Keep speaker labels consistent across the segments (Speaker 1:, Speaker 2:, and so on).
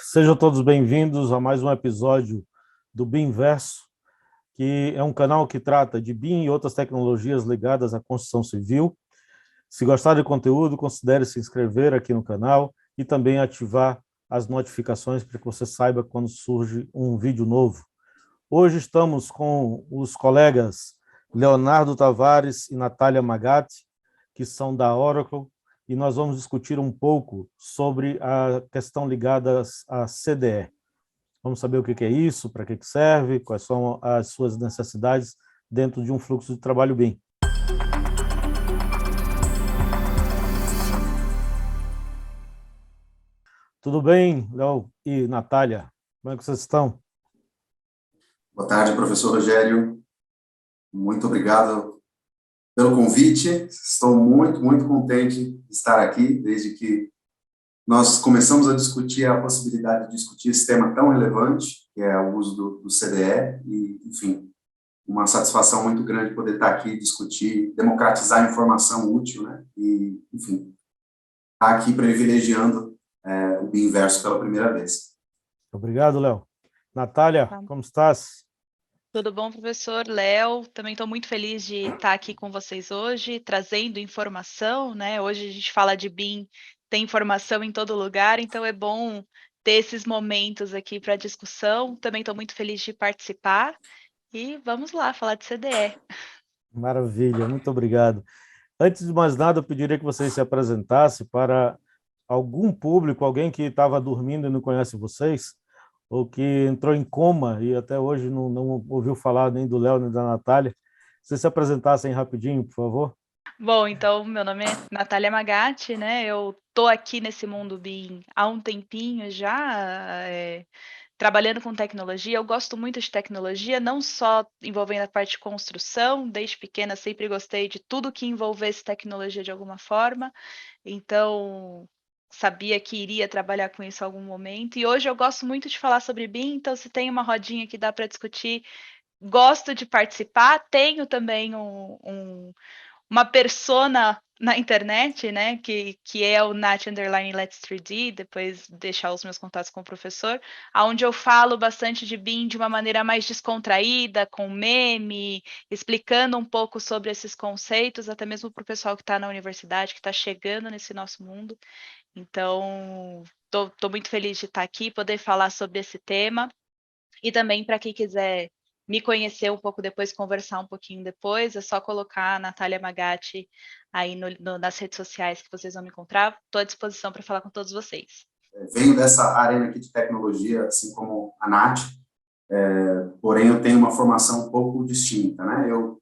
Speaker 1: Sejam todos bem-vindos a mais um episódio do BIMverso, que é um canal que trata de BIM e outras tecnologias ligadas à construção civil. Se gostar do conteúdo, considere se inscrever aqui no canal e também ativar as notificações para que você saiba quando surge um vídeo novo. Hoje estamos com os colegas Leonardo Tavares e Natália Magatti, que são da Oracle, e nós vamos discutir um pouco sobre a questão ligada à CDE. Vamos saber o que é isso, para que serve, quais são as suas necessidades dentro de um fluxo de trabalho BIM. Tudo bem, Léo e Natália? Como é que vocês estão?
Speaker 2: Boa tarde, professor Rogério. Muito obrigado pelo convite. Estou muito contente de estar aqui, desde que nós começamos a discutir a possibilidade de discutir esse tema tão relevante, que é o uso do CDE, e, enfim, uma satisfação muito grande poder estar aqui, discutir, democratizar a informação útil, né? E, enfim, estar aqui privilegiando o BIMverso pela primeira vez.
Speaker 1: Obrigado, Léo. Natália, como estás?
Speaker 3: Tudo bom, professor Léo? Também estou muito feliz de estar aqui com vocês hoje, trazendo informação, né? Hoje a gente fala de BIM, tem informação em todo lugar, então é bom ter esses momentos aqui para discussão. Também estou muito feliz de participar e vamos lá falar de CDE.
Speaker 1: Maravilha, muito obrigado. Antes de mais nada, eu pediria que vocês se apresentassem para algum público, alguém que estava dormindo e não conhece vocês, ou que entrou em coma e até hoje não ouviu falar nem do Léo nem da Natália. Vocês se apresentassem rapidinho, por favor.
Speaker 3: Bom, então, meu nome é Natália Magatti, né? Eu estou aqui nesse mundo BIM há um tempinho já, trabalhando com tecnologia. Eu gosto muito de tecnologia, não só envolvendo a parte de construção, desde pequena sempre gostei de tudo que envolvesse tecnologia de alguma forma, então sabia que iria trabalhar com isso em algum momento, e hoje eu gosto muito de falar sobre BIM, então se tem uma rodinha que dá para discutir, gosto de participar. Tenho também uma persona na internet, né, que é o Nat_Let's3D, depois deixar os meus contatos com o professor, onde eu falo bastante de BIM de uma maneira mais descontraída, com meme, explicando um pouco sobre esses conceitos, até mesmo para o pessoal que está na universidade, que está chegando nesse nosso mundo. Então, estou muito feliz de estar aqui, poder falar sobre esse tema, e também para quem quiser me conhecer um pouco depois, conversar um pouquinho depois, é só colocar a Natália Magatti aí nas redes sociais que vocês vão me encontrar. Estou à disposição para falar com todos vocês.
Speaker 2: Venho dessa arena aqui de tecnologia, assim como a Nath, porém eu tenho uma formação um pouco distinta, né? Eu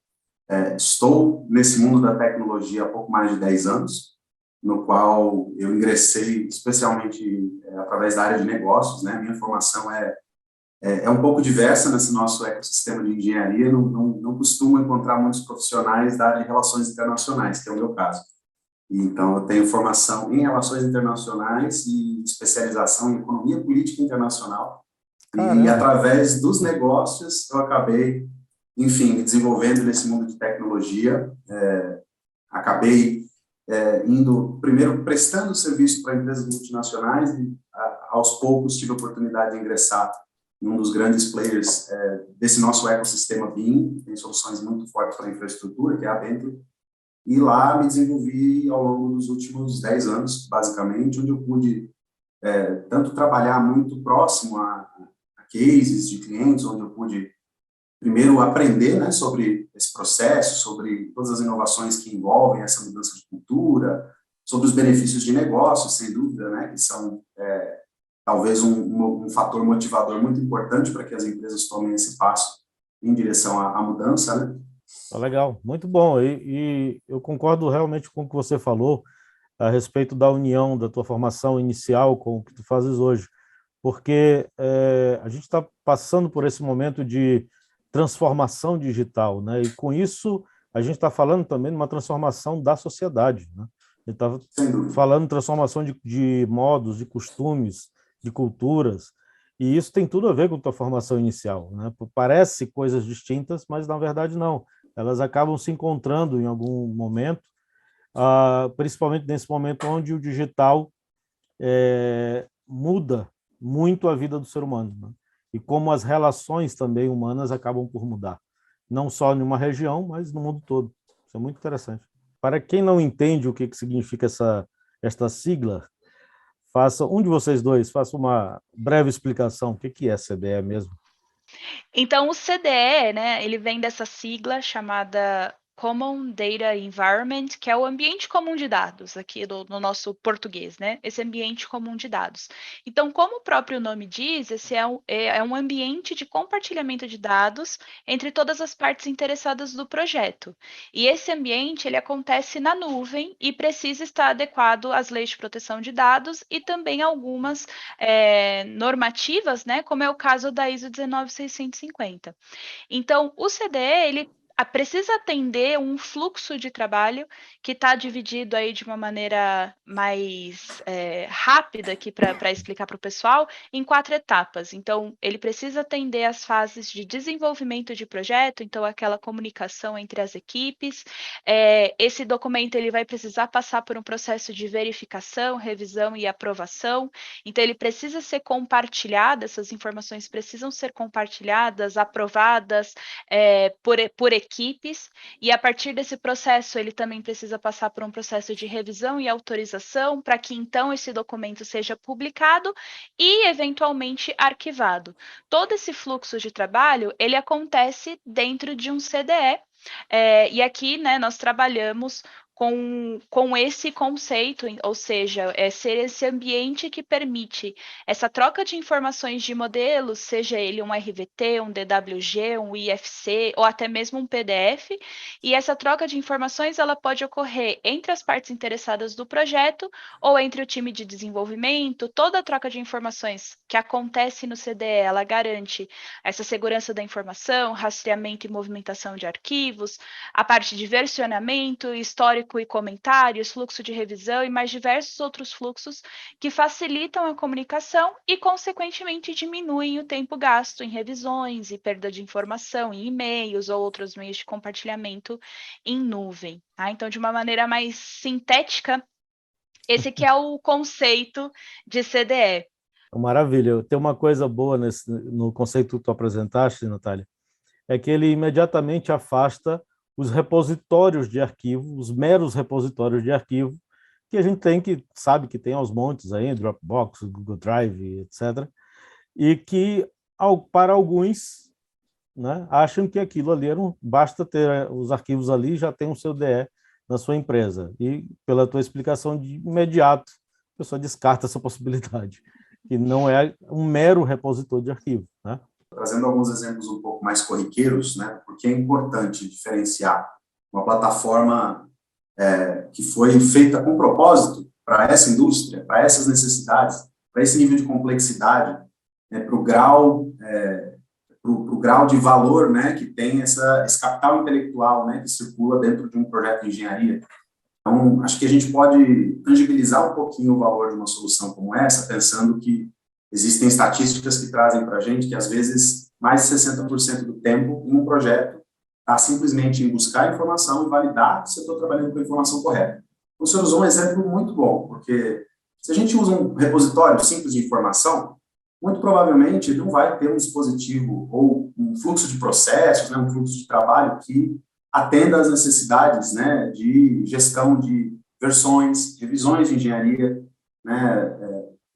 Speaker 2: estou nesse mundo da tecnologia há pouco mais de 10 anos, no qual eu ingressei especialmente através da área de negócios, né? Minha formação é um pouco diversa nesse nosso ecossistema de engenharia, não costumo encontrar muitos profissionais da área de relações internacionais, que é o meu caso. Então, eu tenho formação em relações internacionais e especialização em economia política internacional. Caramba. E, através dos negócios, eu acabei, enfim, me desenvolvendo nesse mundo de tecnologia. Acabei indo, primeiro, prestando serviço para empresas multinacionais e, aos poucos, tive a oportunidade de ingressar em um dos grandes players desse nosso ecossistema BIM, tem soluções muito fortes para a infraestrutura, que é a Bentley. E lá me desenvolvi ao longo dos últimos 10 anos, basicamente, onde eu pude tanto trabalhar muito próximo a cases de clientes, onde eu pude, primeiro, aprender, né, sobre esse processo, sobre todas as inovações que envolvem essa mudança de cultura, sobre os benefícios de negócio, sem dúvida, né, que são talvez um fator motivador muito importante para que as empresas tomem esse passo em direção à mudança, né?
Speaker 1: Legal, muito bom. E eu concordo realmente com o que você falou a respeito da união da tua formação inicial com o que tu fazes hoje, porque a gente está passando por esse momento de transformação digital, né? E com isso a gente está falando também de uma transformação da sociedade, né? A gente está falando de transformação de modos, de costumes, de culturas, e isso tem tudo a ver com a tua formação inicial, né? Parece coisas distintas, mas na verdade não. Elas acabam se encontrando em algum momento, principalmente nesse momento onde o digital muda muito a vida do ser humano, né? E como as relações também humanas acabam por mudar, não só em uma região, mas no mundo todo. Isso é muito interessante. Para quem não entende o que significa esta sigla, um de vocês dois faça uma breve explicação. O que é CDE mesmo?
Speaker 3: Então, o CDE, né, ele vem dessa sigla chamada Common Data Environment, que é o ambiente comum de dados, aqui no nosso português, né? Esse ambiente comum de dados. Então, como o próprio nome diz, esse é um ambiente de compartilhamento de dados entre todas as partes interessadas do projeto. E esse ambiente, ele acontece na nuvem e precisa estar adequado às leis de proteção de dados e também algumas normativas, né? Como é o caso da ISO 19650. Então, o CDE, ele precisa atender um fluxo de trabalho que está dividido aí de uma maneira mais rápida aqui para explicar para o pessoal, em 4 etapas. Então, ele precisa atender as fases de desenvolvimento de projeto, então aquela comunicação entre as equipes. Esse documento ele vai precisar passar por um processo de verificação, revisão e aprovação. Então, ele precisa ser compartilhado, essas informações precisam ser compartilhadas, aprovadas por equipes, e a partir desse processo, ele também precisa passar por um processo de revisão e autorização para que, então, esse documento seja publicado e, eventualmente, arquivado. Todo esse fluxo de trabalho, ele acontece dentro de um CDE, e aqui, né, nós trabalhamos com esse conceito, ou seja, ser esse ambiente que permite essa troca de informações de modelos, seja ele um RVT, um DWG, um IFC ou até mesmo um PDF, e essa troca de informações ela pode ocorrer entre as partes interessadas do projeto ou entre o time de desenvolvimento. Toda a troca de informações que acontece no CDE, ela garante essa segurança da informação, rastreamento e movimentação de arquivos, a parte de versionamento, histórico e comentários, fluxo de revisão e mais diversos outros fluxos que facilitam a comunicação e, consequentemente, diminuem o tempo gasto em revisões e perda de informação em e-mails ou outros meios de compartilhamento em nuvem. Tá? Então, de uma maneira mais sintética, esse que é o conceito de CDE.
Speaker 1: Maravilha. Tem uma coisa boa no conceito que tu apresentaste, Natália, é que ele imediatamente afasta os repositórios de arquivo, os meros repositórios de arquivo, que a gente sabe que tem aos montes aí, Dropbox, Google Drive, etc., e que, para alguns, né, acham que aquilo ali basta ter os arquivos ali, já tem um seu DE na sua empresa. E, pela tua explicação, de imediato, a pessoa descarta essa possibilidade, que não é um mero repositor de arquivo, né?
Speaker 2: Trazendo alguns exemplos um pouco mais corriqueiros, né, porque é importante diferenciar uma plataforma que foi feita com propósito para essa indústria, para essas necessidades, para esse nível de complexidade, para o grau de valor, né, que tem esse capital intelectual, né, que circula dentro de um projeto de engenharia. Então, acho que a gente pode tangibilizar um pouquinho o valor de uma solução como essa, pensando que existem estatísticas que trazem para a gente que, às vezes, mais de 60% do tempo em um projeto está simplesmente em buscar informação e validar se eu estou trabalhando com a informação correta. O senhor usou um exemplo muito bom, porque se a gente usa um repositório simples de informação, muito provavelmente ele não vai ter um dispositivo ou um fluxo de processos, né, um fluxo de trabalho que atenda às necessidades, né, de gestão de versões, revisões de engenharia, né,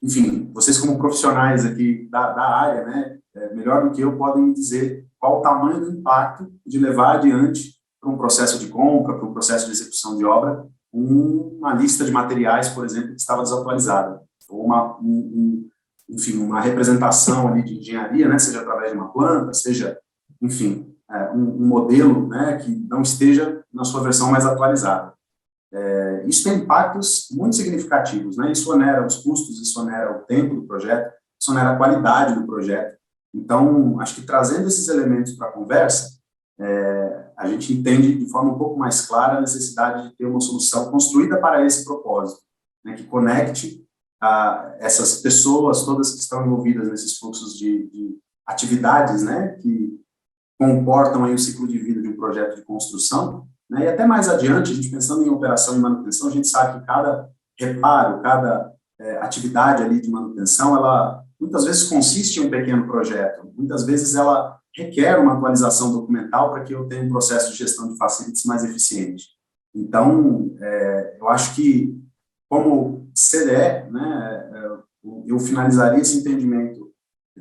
Speaker 2: enfim, vocês como profissionais aqui da área, né, melhor do que eu, podem me dizer qual o tamanho do impacto de levar adiante para um processo de compra, para um processo de execução de obra, uma lista de materiais, por exemplo, que estava desatualizada, ou enfim, uma representação ali de engenharia, né, seja através de uma planta, seja, enfim, um modelo, né, que não esteja na sua versão mais atualizada. Isso tem impactos muito significativos, né? Isso onera os custos, isso onera o tempo do projeto, isso onera a qualidade do projeto. Então, acho que trazendo esses elementos para a conversa, a gente entende de forma um pouco mais clara a necessidade de ter uma solução construída para esse propósito, né? Que conecte essas pessoas, todas que estão envolvidas nesses fluxos de atividades, né? Que comportam aí o ciclo de vida de um projeto de construção, né? E até mais adiante, a gente pensando em operação e manutenção, a gente sabe que cada reparo, cada atividade ali de manutenção, ela muitas vezes consiste em um pequeno projeto, muitas vezes ela requer uma atualização documental para que eu tenha um processo de gestão de facilities mais eficiente. Então, eu acho que, como CDE, né, eu finalizaria esse entendimento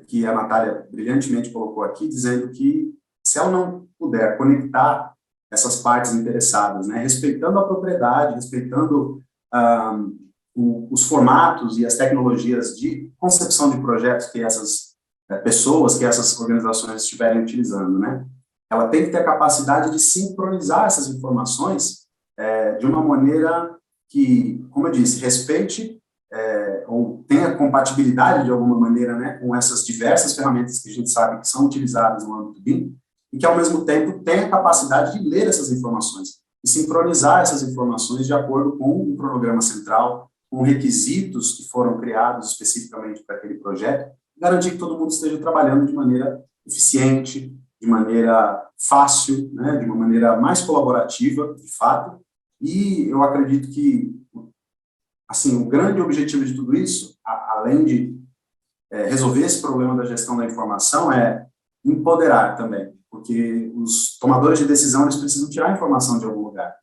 Speaker 2: que a Natália brilhantemente colocou aqui, dizendo que, se ela não puder conectar essas partes interessadas, né, respeitando a propriedade, respeitando os formatos e as tecnologias de concepção de projetos que essas pessoas, que essas organizações estiverem utilizando, né, ela tem que ter a capacidade de sincronizar essas informações de uma maneira que, como eu disse, respeite ou tenha compatibilidade de alguma maneira, né, com essas diversas ferramentas que a gente sabe que são utilizadas no âmbito BIM, e que, ao mesmo tempo, tenha a capacidade de ler essas informações e sincronizar essas informações de acordo com um cronograma central, com requisitos que foram criados especificamente para aquele projeto, e garantir que todo mundo esteja trabalhando de maneira eficiente, de maneira fácil, né, de uma maneira mais colaborativa, de fato. E eu acredito que, assim, o grande objetivo de tudo isso, além de resolver esse problema da gestão da informação, é empoderar também, porque os tomadores de decisão, eles precisam tirar a informação de algum lugar.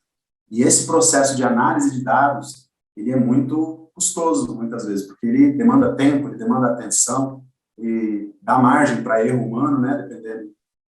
Speaker 2: E esse processo de análise de dados, ele é muito custoso, muitas vezes, porque ele demanda tempo, ele demanda atenção, e dá margem para erro humano, né, dependendo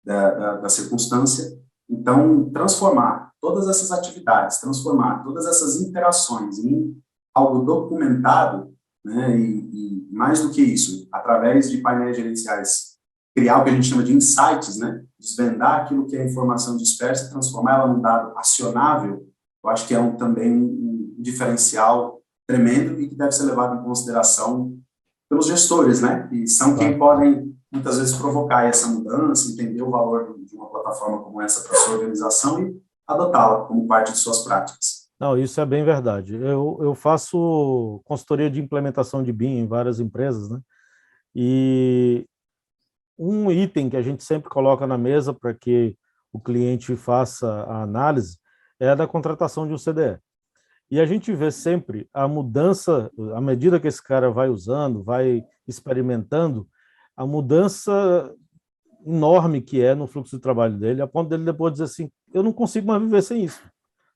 Speaker 2: da circunstância. Então, transformar todas essas atividades, transformar todas essas interações em algo documentado, né, e mais do que isso, através de painéis gerenciais, criar o que a gente chama de insights, né, desvendar aquilo que é informação dispersa e transformar ela num dado acionável, eu acho que é também um diferencial tremendo e que deve ser levado em consideração pelos gestores, né, que são quem podem, muitas vezes, provocar essa mudança, entender o valor de uma plataforma como essa para a sua organização e adotá-la como parte de suas práticas.
Speaker 1: Não, isso é bem verdade. Eu faço consultoria de implementação de BIM em várias empresas, né? E um item que a gente sempre coloca na mesa para que o cliente faça a análise é a da contratação de um CDE. E a gente vê sempre a mudança, à medida que esse cara vai usando, vai experimentando, a mudança enorme que é no fluxo de trabalho dele, a ponto dele depois dizer assim, eu não consigo mais viver sem isso.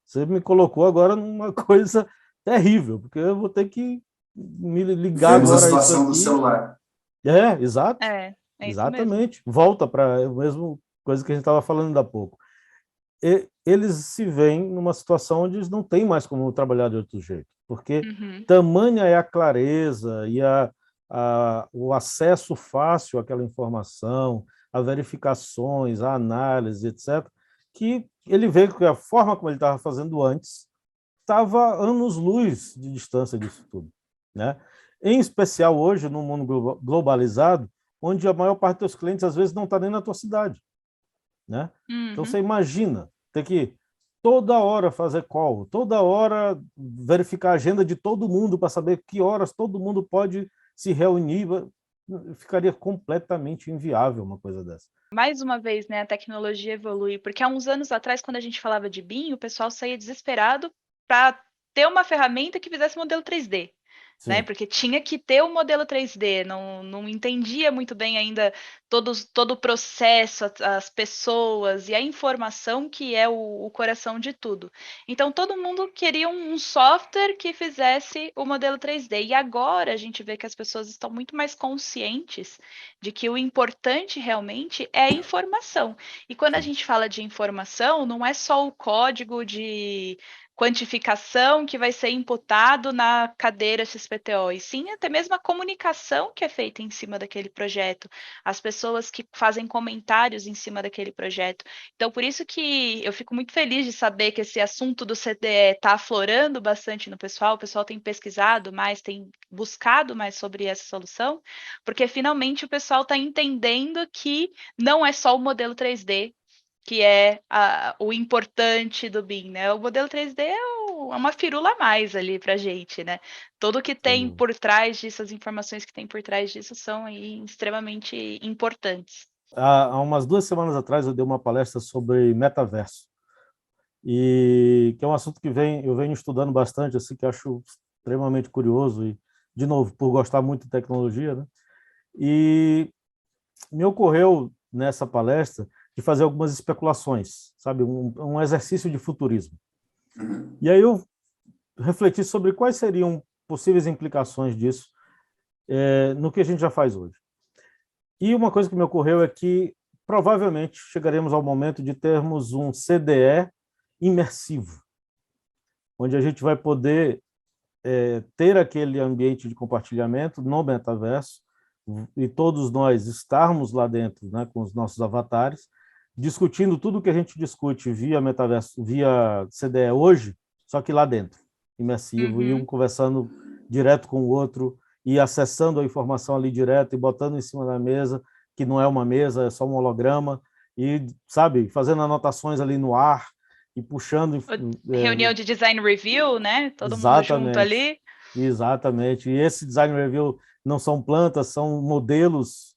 Speaker 1: Você me colocou agora numa coisa terrível, porque eu vou ter que me ligar
Speaker 2: Vemos
Speaker 1: agora
Speaker 2: a
Speaker 1: a isso
Speaker 2: situação do
Speaker 1: aqui.
Speaker 2: celular.
Speaker 1: Exato.
Speaker 3: É isso mesmo.
Speaker 1: Exatamente. Volta para a mesma coisa que a gente estava falando há pouco. Eles se veem numa situação onde eles não têm mais como trabalhar de outro jeito, porque tamanha é a clareza e o acesso fácil àquela informação, a verificações, a análise, etc., que ele vê que a forma como ele estava fazendo antes estava anos-luz de distância disso tudo, né? Em especial hoje, no mundo globalizado, onde a maior parte dos clientes, às vezes, não está nem na tua cidade, né? Então, você imagina ter que toda hora fazer call, toda hora verificar a agenda de todo mundo para saber que horas todo mundo pode se reunir. Ficaria completamente inviável uma coisa dessa.
Speaker 3: Mais uma vez, né, a tecnologia evolui, porque há uns anos atrás, quando a gente falava de BIM, o pessoal saía desesperado para ter uma ferramenta que fizesse modelo 3D. Né? Porque tinha que ter o modelo 3D, não entendia muito bem ainda todo o processo, as pessoas e a informação que é o coração de tudo. Então, todo mundo queria um software que fizesse o modelo 3D. E agora a gente vê que as pessoas estão muito mais conscientes de que o importante realmente é a informação. E quando a gente fala de informação, não é só o código de quantificação que vai ser imputado na cadeira XPTO, e sim até mesmo a comunicação que é feita em cima daquele projeto, as pessoas que fazem comentários em cima daquele projeto. Então, por isso que eu fico muito feliz de saber que esse assunto do CDE está aflorando bastante no pessoal, o pessoal tem pesquisado mais, tem buscado mais sobre essa solução, porque finalmente o pessoal está entendendo que não é só o modelo 3D que é o importante do BIM, né? O modelo 3D é uma firula a mais ali para a gente, né? Tudo que tem por trás disso, as informações que tem por trás disso são aí extremamente importantes.
Speaker 1: Há umas 2 semanas atrás eu dei uma palestra sobre metaverso, e que é um assunto que eu venho estudando bastante, assim, que acho extremamente curioso, e, de novo, por gostar muito de tecnologia, né? E me ocorreu, nessa palestra, de fazer algumas especulações, sabe? Um exercício de futurismo.
Speaker 2: Uhum.
Speaker 1: E aí eu refleti sobre quais seriam possíveis implicações disso no que a gente já faz hoje. E uma coisa que me ocorreu é que provavelmente chegaremos ao momento de termos um CDE imersivo, onde a gente vai poder ter aquele ambiente de compartilhamento no metaverso e todos nós estarmos lá dentro, né, com os nossos avatares, discutindo tudo que a gente discute via metaverso, via CDE hoje, só que lá dentro, imersivo, e um conversando direto com o outro e acessando a informação ali direto e botando em cima da mesa, que não é uma mesa, é só um holograma, e, sabe, fazendo anotações ali no ar e puxando...
Speaker 3: Reunião de design review, né? Todo mundo junto
Speaker 1: Exatamente.
Speaker 3: ali.
Speaker 1: Exatamente. E esse design review não são plantas, são modelos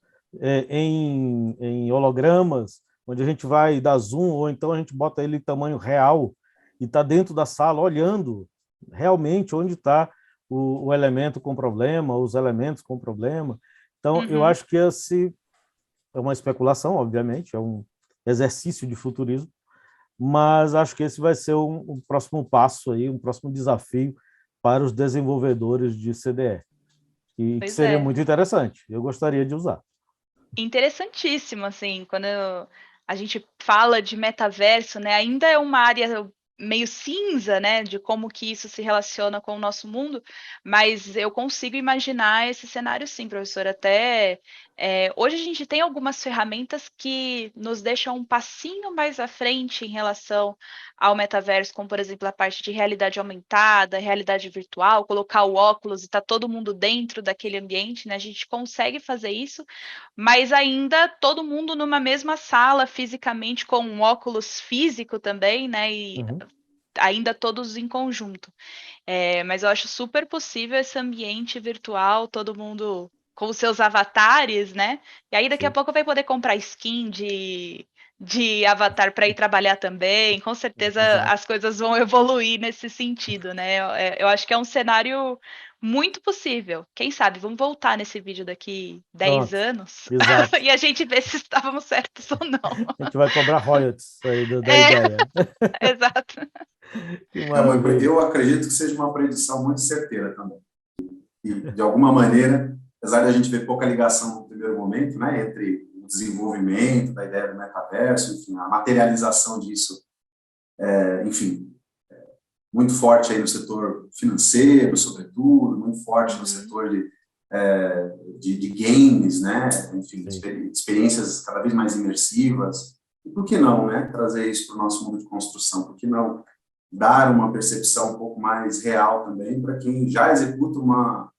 Speaker 1: em hologramas, onde a gente vai dar zoom, ou então a gente bota ele em tamanho real e está dentro da sala olhando realmente onde está o elemento com problema, os elementos com problema. Então, eu acho que esse é uma especulação, obviamente, é um exercício de futurismo, mas acho que esse vai ser um próximo passo aí, um próximo desafio para os desenvolvedores de CDE, e que
Speaker 3: Pois
Speaker 1: seria
Speaker 3: é.
Speaker 1: muito interessante. Eu gostaria de usar.
Speaker 3: Interessantíssimo, assim, quando a gente fala de metaverso, né, ainda é uma área meio cinza, né, de como que isso se relaciona com o nosso mundo, mas eu consigo imaginar esse cenário sim, professor. Até hoje a gente tem algumas ferramentas que nos deixam um passinho mais à frente em relação ao metaverso, como por exemplo a parte de realidade aumentada, realidade virtual, colocar o óculos e tá todo mundo dentro daquele ambiente, né? A gente consegue fazer isso, mas ainda todo mundo numa mesma sala, fisicamente, com um óculos físico também, né? E
Speaker 1: Uhum.
Speaker 3: ainda todos em conjunto. Mas eu acho super possível esse ambiente virtual, todo mundo com os seus avatares, né? E aí daqui a
Speaker 1: Sim.
Speaker 3: pouco vai poder comprar skin de avatar para ir trabalhar também. Com certeza
Speaker 1: Exato.
Speaker 3: as coisas vão evoluir nesse sentido, né? Eu acho que é um cenário muito possível. Quem sabe, vamos voltar nesse vídeo daqui 10
Speaker 1: Pronto.
Speaker 3: anos
Speaker 1: Exato.
Speaker 3: e a gente vê se estávamos certos ou não.
Speaker 1: A gente vai cobrar royalties aí da
Speaker 3: É,
Speaker 1: ideia.
Speaker 3: exato.
Speaker 1: Que
Speaker 2: Eu
Speaker 1: maravilha.
Speaker 2: acredito que seja uma predição muito certeira também. E, de alguma maneira, apesar de a gente ver pouca ligação no primeiro momento, né, entre o desenvolvimento da ideia do metaverso, enfim, a materialização disso, enfim, muito forte aí no setor financeiro, sobretudo, muito forte no setor de games, né, enfim,
Speaker 1: Sim.
Speaker 2: experiências cada vez mais imersivas. E por que não, né, trazer isso para o nosso mundo de construção? Por que não dar uma percepção um pouco mais real também para quem já executa uma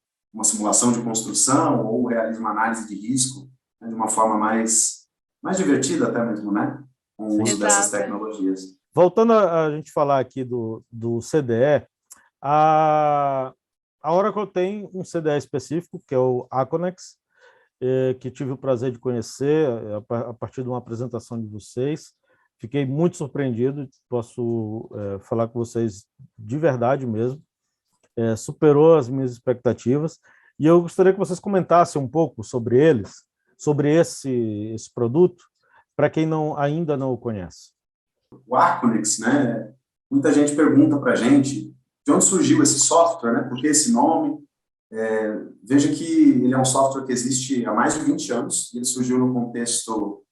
Speaker 2: simulação de construção ou realiza uma análise de risco, né, de uma forma mais divertida até mesmo, né, com o
Speaker 1: Sim.
Speaker 2: uso dessas
Speaker 3: Exato.
Speaker 2: tecnologias.
Speaker 1: Voltando a gente falar aqui do CDE, a Oracle tem um CDE específico, que é o Aconex, que tive o prazer de conhecer a partir de uma apresentação de vocês. Fiquei muito surpreendido, posso falar com vocês de verdade mesmo. Superou as minhas expectativas. E eu gostaria que vocês comentassem um pouco sobre eles, sobre esse produto, para quem ainda não o conhece.
Speaker 2: O Aconex, né, muita gente pergunta para a gente de onde surgiu esse software, né, por que esse nome. Veja que ele é um software que existe há mais de 20 anos, ele surgiu no contexto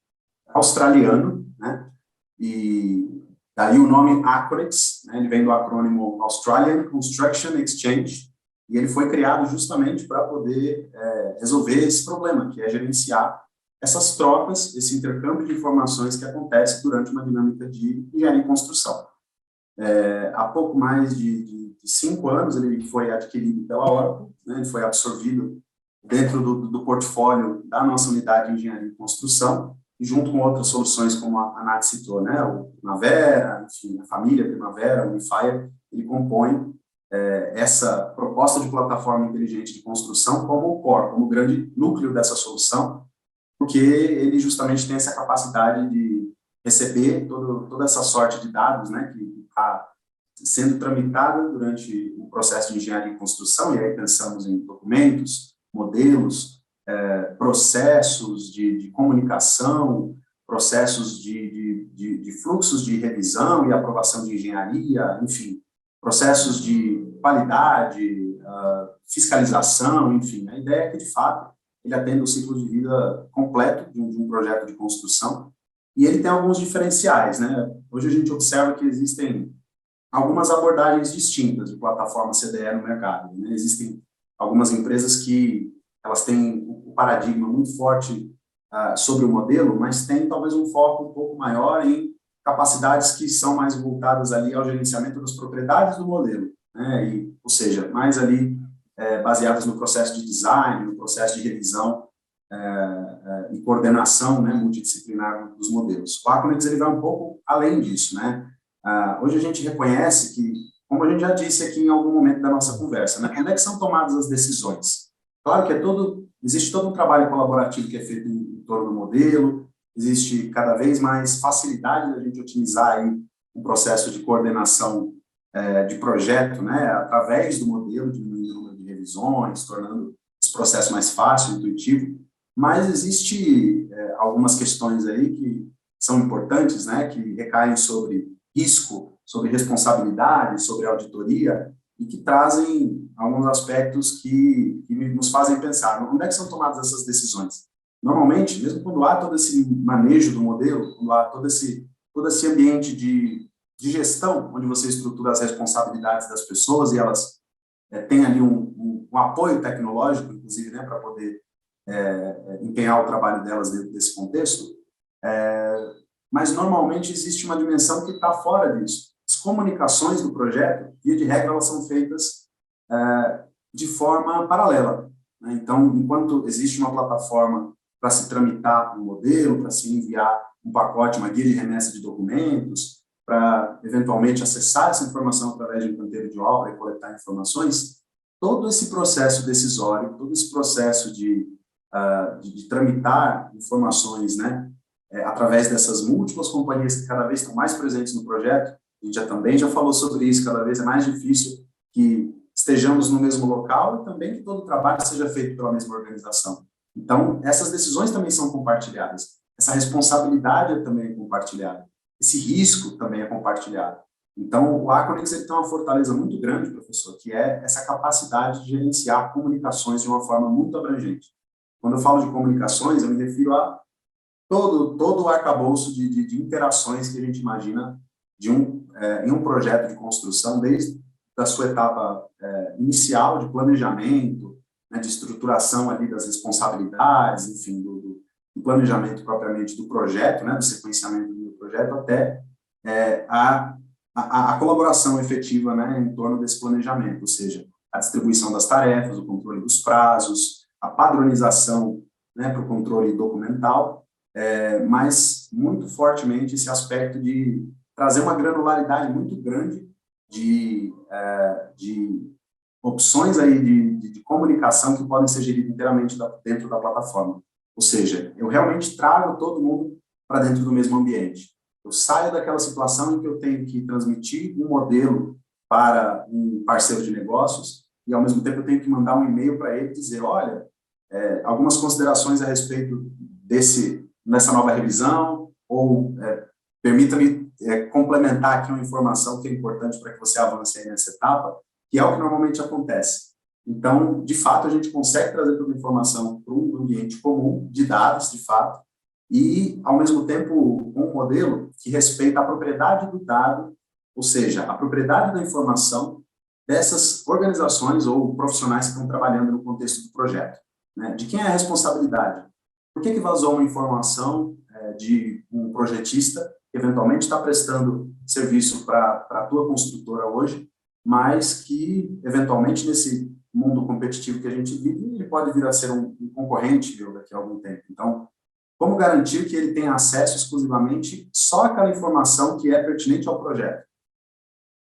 Speaker 2: australiano, né, e daí o nome Aconex, né, ele vem do acrônimo Australian Construction Exchange, e ele foi criado justamente para poder resolver esse problema, que é gerenciar essas trocas, esse intercâmbio de informações que acontece durante uma dinâmica de engenharia e construção. Há pouco mais de 5 anos, ele foi adquirido pela Oracle, né, ele foi absorvido dentro do portfólio da nossa unidade de engenharia e construção, e junto com outras soluções, como a Nath citou, né, o Primavera, enfim, a família Primavera, o Unify, ele compõe essa proposta de plataforma inteligente de construção como o core, como o grande núcleo dessa solução, porque ele justamente tem essa capacidade de receber toda essa sorte de dados, né, que está sendo tramitada durante o processo de engenharia e construção, e aí pensamos em documentos, modelos, processos de comunicação, processos de fluxos de revisão e aprovação de engenharia, enfim, processos de qualidade, fiscalização, enfim. A ideia é que, de fato, ele atenda o ciclo de vida completo de um projeto de construção, e ele tem alguns diferenciais, né? Hoje a gente observa que existem algumas abordagens distintas de plataforma CDE no mercado, né? Existem algumas empresas que elas têm o paradigma muito forte sobre o modelo, mas tem talvez um foco um pouco maior em capacidades que são mais voltadas ali ao gerenciamento das propriedades do modelo, né? Ou seja, mais ali baseadas no processo de design, no processo de revisão e coordenação, né, multidisciplinar dos modelos. O Aconex ele vai um pouco além disso, né? Hoje a gente reconhece que, como a gente já disse aqui em algum momento da nossa conversa, né, onde é que são tomadas as decisões? Claro que existe todo um trabalho colaborativo que é feito em torno do modelo, existe cada vez mais facilidade da gente otimizar aí um processo de coordenação de projeto, né, através do modelo, diminuindo o número de revisões, tornando esse processo mais fácil, intuitivo, mas existe algumas questões aí que são importantes, né, que recaem sobre risco, sobre responsabilidade, sobre auditoria, e que trazem alguns aspectos que nos fazem pensar, onde é que são tomadas essas decisões? Normalmente, mesmo quando há todo esse manejo do modelo, quando há todo esse ambiente de gestão, onde você estrutura as responsabilidades das pessoas e elas têm ali um apoio tecnológico, inclusive, né, para poder empenhar o trabalho delas dentro desse contexto, mas normalmente existe uma dimensão que está fora disso. As comunicações do projeto, via de regra, elas são feitas de forma paralela, né? Então, enquanto existe uma plataforma para se tramitar um modelo, para se enviar um pacote, uma guia de remessa de documentos, para eventualmente acessar essa informação através de um canteiro de obra e coletar informações, todo esse processo decisório, todo esse processo de tramitar informações, né, através dessas múltiplas companhias que cada vez estão mais presentes no projeto, a gente também já falou sobre isso, cada vez é mais difícil que estejamos no mesmo local e também que todo o trabalho seja feito pela mesma organização. Então, essas decisões também são compartilhadas, essa responsabilidade também é compartilhada, esse risco também é compartilhado. Então, o Aconex ele tem uma fortaleza muito grande, professor, que é essa capacidade de gerenciar comunicações de uma forma muito abrangente. Quando eu falo de comunicações, eu me refiro a todo o arcabouço de interações que a gente imagina em um projeto de construção, desde a sua etapa inicial de planejamento, né, de estruturação ali das responsabilidades, enfim, do planejamento propriamente do projeto, né, do sequenciamento do projeto, até a colaboração efetiva, né, em torno desse planejamento, ou seja, a distribuição das tarefas, o controle dos prazos, a padronização, né, para o controle documental, mas muito fortemente esse aspecto de trazer uma granularidade muito grande de opções aí de comunicação que podem ser geridas inteiramente dentro da plataforma. Ou seja, eu realmente trago todo mundo para dentro do mesmo ambiente. Eu saio daquela situação em que eu tenho que transmitir um modelo para um parceiro de negócios e, ao mesmo tempo, eu tenho que mandar um e-mail para ele e dizer, olha, algumas considerações a respeito nessa nova revisão, ou permita-me complementar aqui uma informação que é importante para que você avance aí nessa etapa, que é o que normalmente acontece. Então, de fato, a gente consegue trazer toda a informação para um ambiente comum de dados, de fato, e, ao mesmo tempo, um modelo que respeita a propriedade do dado, ou seja, a propriedade da informação dessas organizações ou profissionais que estão trabalhando no contexto do projeto, né? De quem é a responsabilidade? Por que vazou uma informação de um projetista que eventualmente está prestando serviço para a tua construtora hoje, mas que, eventualmente, nesse mundo competitivo que a gente vive, ele pode vir a ser um concorrente daqui a algum tempo. Então, como garantir que ele tenha acesso exclusivamente só àquela informação que é pertinente ao projeto?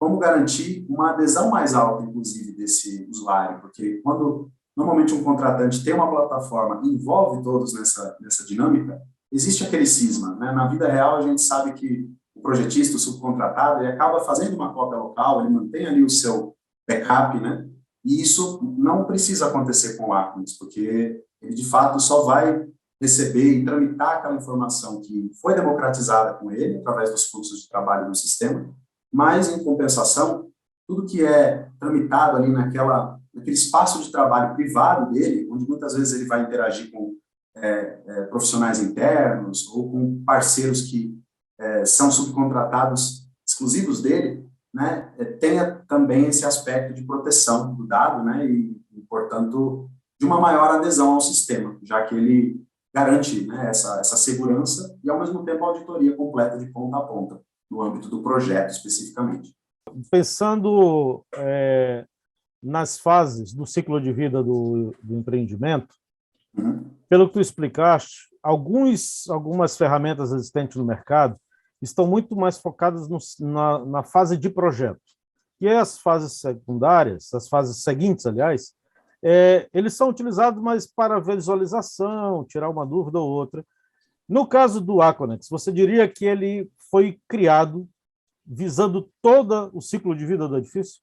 Speaker 2: Como garantir uma adesão mais alta, inclusive, desse usuário? Porque quando, normalmente, um contratante tem uma plataforma e envolve todos nessa dinâmica, existe aquele cisma, né? Na vida real, a gente sabe que o projetista, o subcontratado, ele acaba fazendo uma cópia local, ele mantém ali o seu backup, né? E isso não precisa acontecer com o Acronis, porque ele, de fato, só vai receber e tramitar aquela informação que foi democratizada com ele, através dos fluxos de trabalho do sistema, mas, em compensação, tudo que é tramitado ali naquele espaço de trabalho privado dele, onde muitas vezes ele vai interagir com profissionais internos ou com parceiros que são subcontratados exclusivos dele, né, tenha também esse aspecto de proteção do dado, né, portanto, de uma maior adesão ao sistema, já que ele garante, né, essa segurança e, ao mesmo tempo, a auditoria completa de ponta a ponta, no âmbito do projeto, especificamente.
Speaker 1: Pensando nas fases do ciclo de vida do empreendimento, pelo que tu explicaste, algumas ferramentas existentes no mercado estão muito mais focadas na fase de projeto. E as fases secundárias, as fases seguintes, aliás, eles são utilizados mais para visualização, tirar uma dúvida ou outra. No caso do Aconex, você diria que ele foi criado visando todo o ciclo de vida do edifício?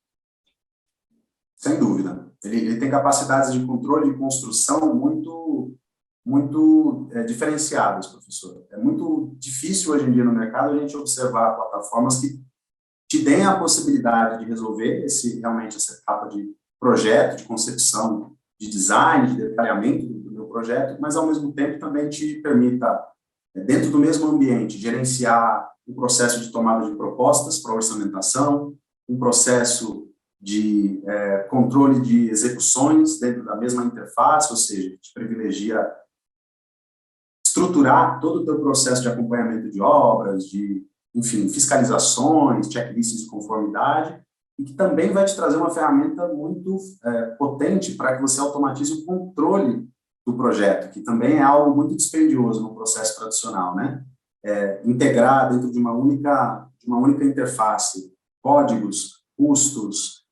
Speaker 2: Sem dúvida. Ele tem capacidades de controle e construção muito diferenciadas, professor. É muito difícil hoje em dia no mercado a gente observar plataformas que te deem a possibilidade de resolver realmente essa etapa de projeto, de concepção, de design, de detalhamento do meu projeto, mas, ao mesmo tempo, também te permita, dentro do mesmo ambiente, gerenciar um processo de tomada de propostas para orçamentação, um processo de controle de execuções dentro da mesma interface, ou seja, te privilegia estruturar todo o teu processo de acompanhamento de obras, de, enfim, fiscalizações, checklists de conformidade, e que também vai te trazer uma ferramenta muito potente para que você automatize o controle do projeto, que também é algo muito dispendioso no processo tradicional, né? Integrar dentro de uma única interface códigos, custos,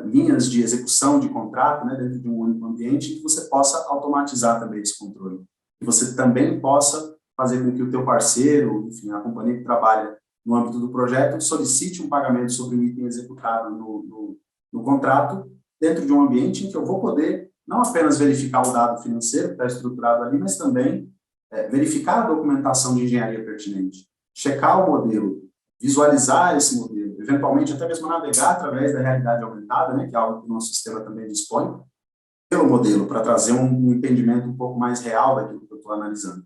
Speaker 2: linhas de execução de contrato, né, dentro de um único ambiente, que você possa automatizar também esse controle. Que você também possa fazer com que o teu parceiro, enfim, a companhia que trabalha no âmbito do projeto, solicite um pagamento sobre o item executado no contrato, dentro de um ambiente em que eu vou poder não apenas verificar o dado financeiro que está estruturado ali, mas também verificar a documentação de engenharia pertinente, checar o modelo, visualizar esse modelo, eventualmente até mesmo navegar através da realidade aumentada, né, que é algo que o nosso sistema também dispõe, pelo modelo, para trazer um entendimento um pouco mais real daquilo que eu estou analisando.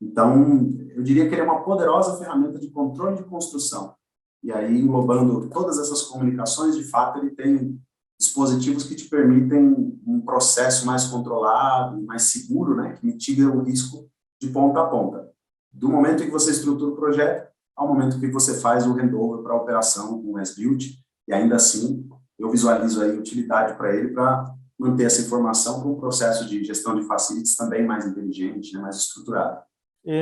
Speaker 2: Então, eu diria que ele é uma poderosa ferramenta de controle de construção. E aí, englobando todas essas comunicações, de fato, ele tem dispositivos que te permitem um processo mais controlado, mais seguro, né, que mitiga o risco de ponta a ponta. Do momento em que você estrutura o projeto, ao momento em que você faz o handover para a operação com o as-built, e ainda assim, eu visualizo aí utilidade para ele para manter essa informação para um processo de gestão de facilities também mais inteligente, né, mais estruturado.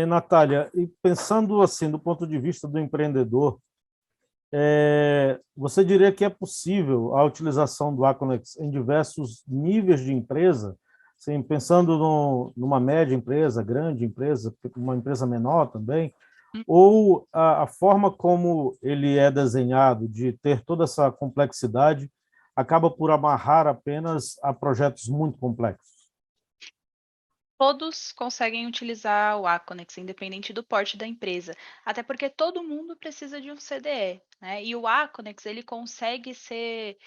Speaker 1: Natália, e pensando assim, do ponto de vista do empreendedor, você diria que é possível a utilização do Aconex em diversos níveis de empresa, assim, pensando numa média empresa, grande empresa, uma empresa menor também, ou a forma como ele é desenhado, de ter toda essa complexidade, acaba por amarrar apenas a projetos muito complexos?
Speaker 3: Todos conseguem utilizar o Aconex, independente do porte da empresa, até porque todo mundo precisa de um CDE, né? E o Aconex, ele consegue ser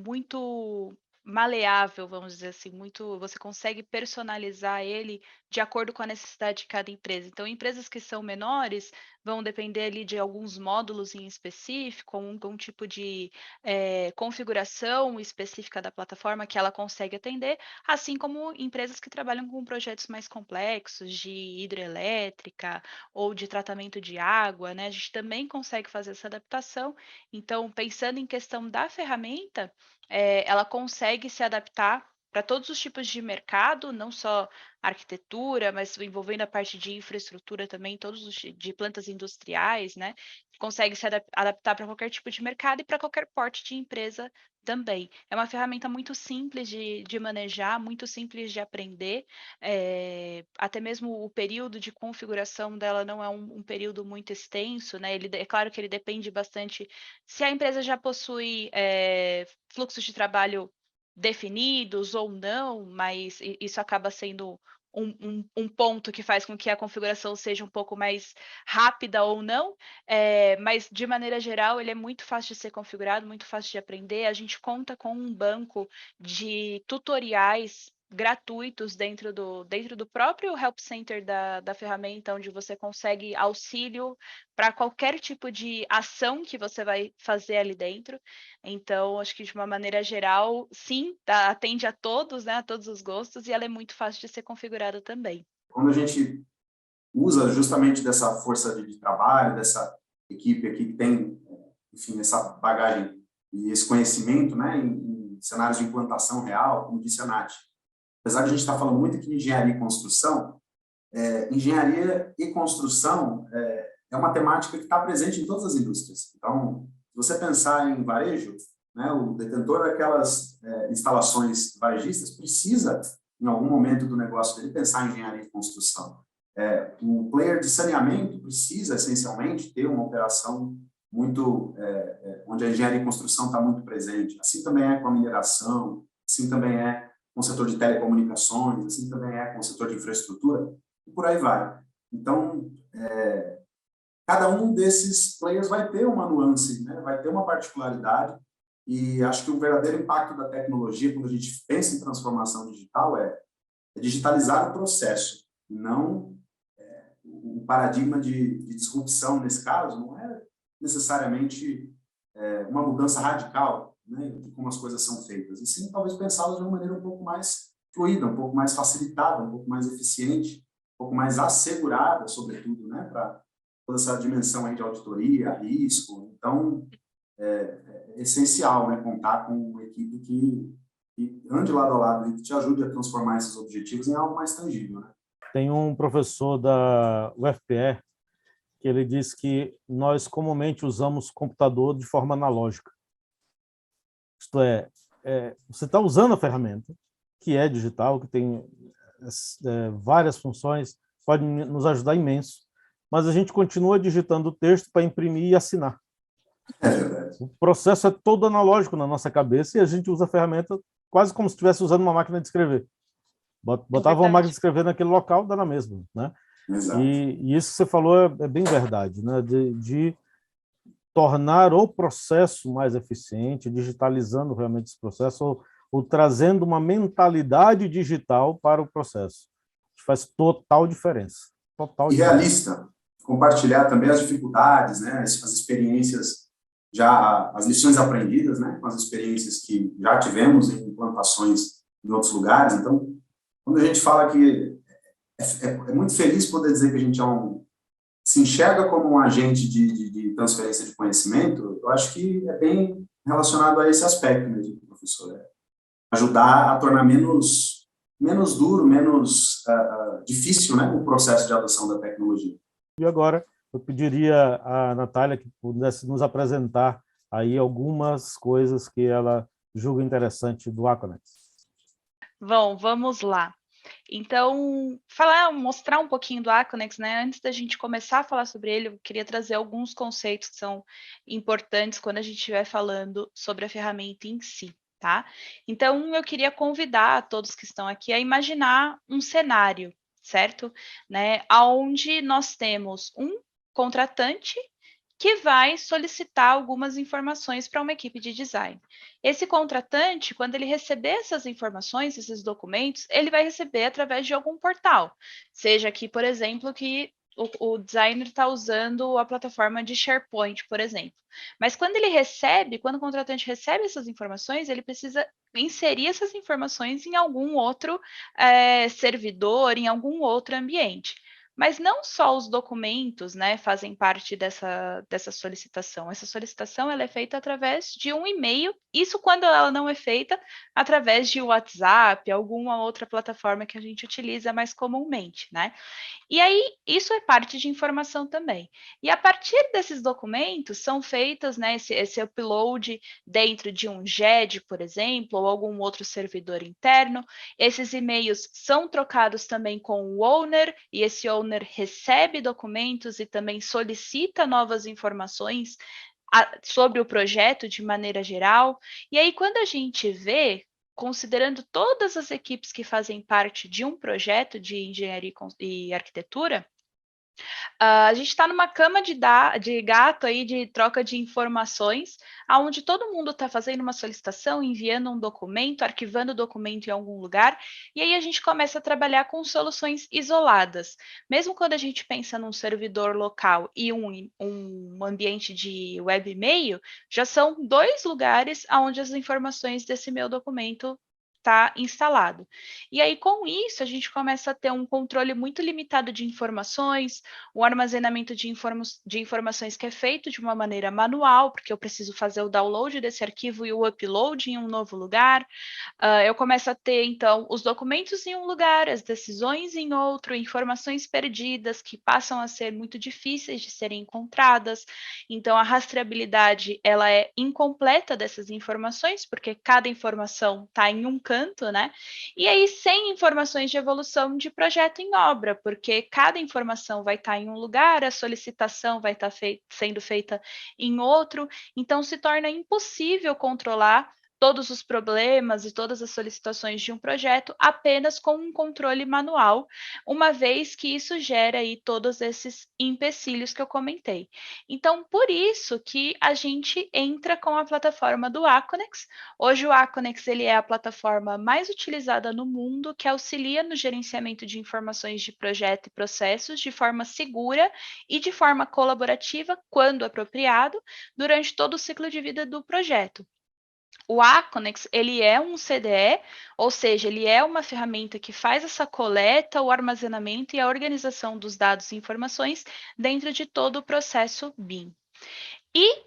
Speaker 3: muito maleável, vamos dizer assim, você consegue personalizar ele de acordo com a necessidade de cada empresa. Então, empresas que são menores vão depender ali de alguns módulos em específico, algum tipo de configuração específica da plataforma que ela consegue atender, assim como empresas que trabalham com projetos mais complexos de hidrelétrica ou de tratamento de água, né? A gente também consegue fazer essa adaptação. Então, pensando em questão da ferramenta, ela consegue se adaptar para todos os tipos de mercado, não só arquitetura, mas envolvendo a parte de infraestrutura também, todos os de plantas industriais, né? Consegue se adaptar para qualquer tipo de mercado e para qualquer porte de empresa também. É uma ferramenta muito simples de manejar, muito simples de aprender, até mesmo o período de configuração dela não é um período muito extenso, né? É claro que ele depende bastante se a empresa já possui fluxos de trabalho definidos ou não, mas isso acaba sendo um ponto que faz com que a configuração seja um pouco mais rápida ou não, mas de maneira geral ele é muito fácil de ser configurado, muito fácil de aprender. A gente conta com um banco de tutoriais gratuitos dentro do próprio Help Center da ferramenta, onde você consegue auxílio para qualquer tipo de ação que você vai fazer ali dentro. Então, acho que de uma maneira geral, sim, atende a todos, né, a todos os gostos, e ela é muito fácil de ser configurada também.
Speaker 2: Quando a gente usa justamente dessa força de trabalho, dessa equipe aqui que tem, enfim, essa bagagem e esse conhecimento, né, em cenários de implantação real, como disse a Nath. Apesar de a gente estar falando muito aqui de engenharia e construção, engenharia e construção é uma temática que está presente em todas as indústrias. Então, se você pensar em varejo, né, o detentor daquelas instalações varejistas precisa, em algum momento do negócio dele, pensar em engenharia e construção. O player de saneamento precisa, essencialmente, ter uma operação muito, onde a engenharia e construção está muito presente. Assim também é com a mineração, assim também é com o setor de telecomunicações, assim também é com o setor de infraestrutura, e por aí vai. Então, cada um desses players vai ter uma nuance, né? Vai ter uma particularidade, e acho que o verdadeiro impacto da tecnologia, quando a gente pensa em transformação digital, é digitalizar o processo, não o paradigma de disrupção, nesse caso, não é necessariamente uma mudança radical, né, de como as coisas são feitas, e sim, talvez pensá-las de uma maneira um pouco mais fluida, um pouco mais facilitada, um pouco mais eficiente, um pouco mais assegurada, sobretudo, né, para toda essa dimensão aí de auditoria, risco. Então, é essencial, né, contar com uma equipe que ande lado a lado e que te ajude a transformar esses objetivos em algo mais tangível, né?
Speaker 1: Tem um professor da UFPE que ele diz que nós comumente usamos computador de forma analógica. Isto é, você está usando a ferramenta, que é digital, que tem várias funções, pode nos ajudar imenso, mas a gente continua digitando o texto para imprimir e assinar. O processo é todo analógico na nossa cabeça e a gente usa a ferramenta quase como se estivesse usando uma máquina de escrever. Botava uma máquina de escrever naquele local, dá na mesma, né? E isso que você falou é bem verdade, né? De tornar o processo mais eficiente, digitalizando realmente esse processo, ou trazendo uma mentalidade digital para o processo. Isso faz total diferença. Total
Speaker 2: e
Speaker 1: diferença.
Speaker 2: Realista, compartilhar também as dificuldades, né? As experiências, as lições aprendidas, né? Com as experiências que já tivemos em implantações em outros lugares. Então, quando a gente fala que é muito feliz poder dizer que a gente se enxerga como um agente de transferência de conhecimento, eu acho que é bem relacionado a esse aspecto mesmo, professor. Ajudar a tornar menos duro, menos difícil, né, o processo de adoção da tecnologia.
Speaker 1: E agora eu pediria à Natália que pudesse nos apresentar aí algumas coisas que ela julga interessante do Aconex.
Speaker 3: Bom, vamos lá. Então, mostrar um pouquinho do Aconex, né? Antes da gente começar a falar sobre ele, eu queria trazer alguns conceitos que são importantes quando a gente estiver falando sobre a ferramenta em si, tá? Então, eu queria convidar todos que estão aqui a imaginar um cenário, certo? Né? Onde nós temos um contratante que vai solicitar algumas informações para uma equipe de design. Esse contratante, quando ele receber essas informações, esses documentos, ele vai receber através de algum portal. Seja aqui, por exemplo, que o designer está usando a plataforma de SharePoint, por exemplo. Mas quando o contratante recebe essas informações, ele precisa inserir essas informações em algum outro servidor, em algum outro ambiente. Mas não só os documentos, né, fazem parte dessa solicitação. Essa solicitação ela é feita através de um e-mail, isso quando ela não é feita através de WhatsApp, alguma outra plataforma que a gente utiliza mais comumente, né? E aí, isso é parte de informação também. E a partir desses documentos são feitas, né, esse upload dentro de um GED, por exemplo, ou algum outro servidor interno. Esses e-mails são trocados também com o owner, e esse owner recebe documentos e também solicita novas informações sobre o projeto de maneira geral. E aí, quando a gente vê, considerando todas as equipes que fazem parte de um projeto de engenharia e arquitetura, a gente está numa cama de gato aí de troca de informações, aonde todo mundo está fazendo uma solicitação, enviando um documento, arquivando o documento em algum lugar, e aí a gente começa a trabalhar com soluções isoladas. Mesmo quando a gente pensa num servidor local e um ambiente de web e-mail, já são 2 lugares onde as informações desse meu documento está instalado. E aí, com isso, a gente começa a ter um controle muito limitado de informações, o armazenamento de informações que é feito de uma maneira manual, porque eu preciso fazer o download desse arquivo e o upload em um novo lugar. Eu começo a ter, então, os documentos em um lugar, as decisões em outro, informações perdidas que passam a ser muito difíceis de serem encontradas. Então, a rastreabilidade ela é incompleta dessas informações, porque cada informação está em um canto, né? E aí, sem informações de evolução de projeto em obra, porque cada informação vai estar em um lugar, a solicitação vai estar sendo feita em outro, então se torna impossível controlar todos os problemas e todas as solicitações de um projeto apenas com um controle manual, uma vez que isso gera aí todos esses empecilhos que eu comentei. Então, por isso que a gente entra com a plataforma do Aconex. Hoje o Aconex ele é a plataforma mais utilizada no mundo, que auxilia no gerenciamento de informações de projeto e processos de forma segura e de forma colaborativa, quando apropriado, durante todo o ciclo de vida do projeto. O Aconex, ele é um CDE, ou seja, ele é uma ferramenta que faz essa coleta, o armazenamento e a organização dos dados e informações dentro de todo o processo BIM. E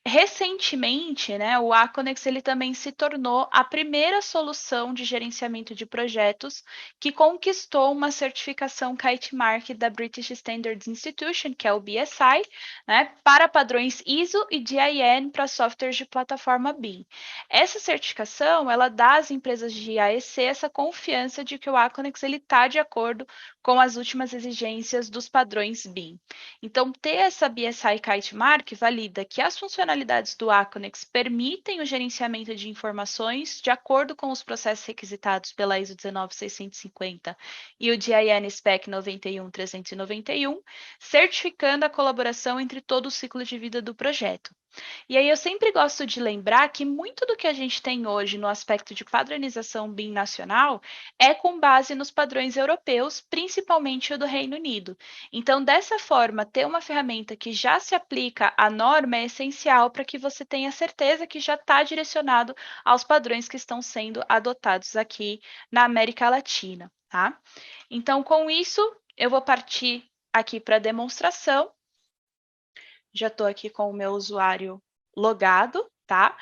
Speaker 3: recentemente, né, o Aconex ele também se tornou a primeira solução de gerenciamento de projetos que conquistou uma certificação Kite Mark da British Standards Institution, que é o BSI, né, para padrões ISO e DIN para softwares de plataforma BIM. Essa certificação ela dá às empresas de AEC essa confiança de que o Aconex ele está de acordo com as últimas exigências dos padrões BIM. Então, ter essa BSI Kite Mark valida que as funcionalidades do Aconex permitem o gerenciamento de informações de acordo com os processos requisitados pela ISO 19650 e o DIN SPEC 91391, certificando a colaboração entre todo o ciclo de vida do projeto. E aí eu sempre gosto de lembrar que muito do que a gente tem hoje no aspecto de padronização BIM nacional é com base nos padrões europeus, principalmente o do Reino Unido. Então, dessa forma, ter uma ferramenta que já se aplica à norma é essencial para que você tenha certeza que já está direcionado aos padrões que estão sendo adotados aqui na América Latina, tá? Então, com isso, eu vou partir aqui para a demonstração. Já estou aqui com o meu usuário logado, tá?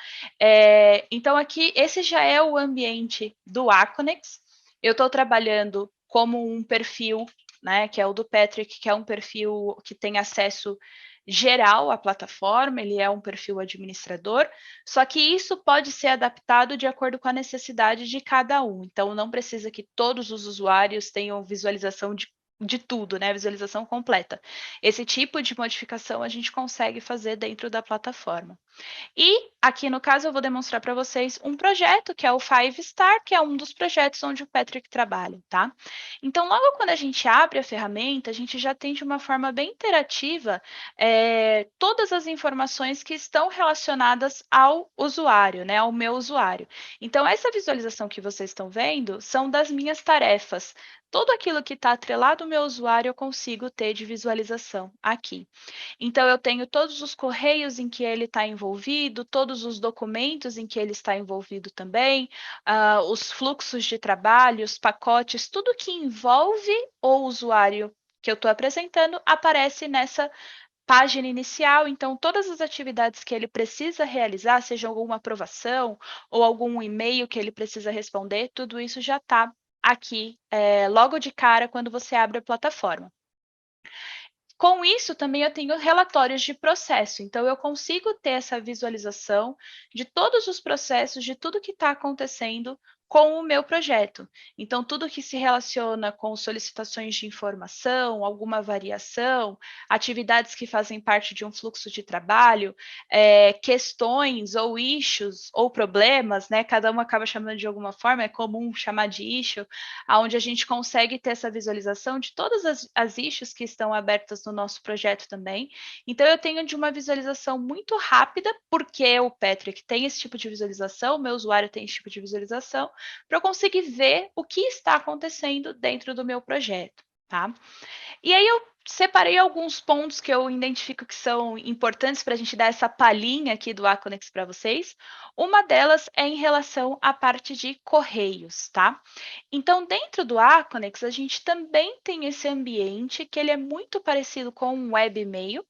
Speaker 3: Então, aqui, esse já é o ambiente do Aconex. Eu estou trabalhando como um perfil, né, que é o do Patrick, que é um perfil que tem acesso geral à plataforma, ele é um perfil administrador, só que isso pode ser adaptado de acordo com a necessidade de cada um. Então, não precisa que todos os usuários tenham visualização de tudo, né? Visualização completa. Esse tipo de modificação a gente consegue fazer dentro da plataforma. E aqui no caso eu vou demonstrar para vocês um projeto que é o Five Star, que é um dos projetos onde o Patrick trabalha, tá? Então, logo quando a gente abre a ferramenta, a gente já tem de uma forma bem interativa todas as informações que estão relacionadas ao usuário, né? Ao meu usuário. Então, essa visualização que vocês estão vendo são das minhas tarefas. Tudo aquilo que está atrelado ao meu usuário eu consigo ter de visualização aqui. Então, eu tenho todos os correios em que ele está envolvido, todos os documentos em que ele está envolvido também, os fluxos de trabalho, os pacotes, tudo que envolve o usuário que eu estou apresentando aparece nessa página inicial. Então, todas as atividades que ele precisa realizar, seja alguma aprovação ou algum e-mail que ele precisa responder, tudo isso já está aqui logo de cara quando você abre a plataforma. Com isso, também eu tenho relatórios de processo, então eu consigo ter essa visualização de todos os processos, de tudo que está acontecendo com o meu projeto. Então, tudo que se relaciona com solicitações de informação, alguma variação, atividades que fazem parte de um fluxo de trabalho, questões ou issues ou problemas, né? Cada um acaba chamando de alguma forma, é comum chamar de issue, onde a gente consegue ter essa visualização de todas as issues que estão abertas no nosso projeto também. Então, eu tenho de uma visualização muito rápida, porque o Patrick tem esse tipo de visualização, o meu usuário tem esse tipo de visualização, para eu conseguir ver o que está acontecendo dentro do meu projeto, tá? E aí eu separei alguns pontos que eu identifico que são importantes para a gente dar essa palhinha aqui do Aconex para vocês. Uma delas é em relação à parte de correios, tá? Então, dentro do Aconex, a gente também tem esse ambiente que ele é muito parecido com um web e-mail,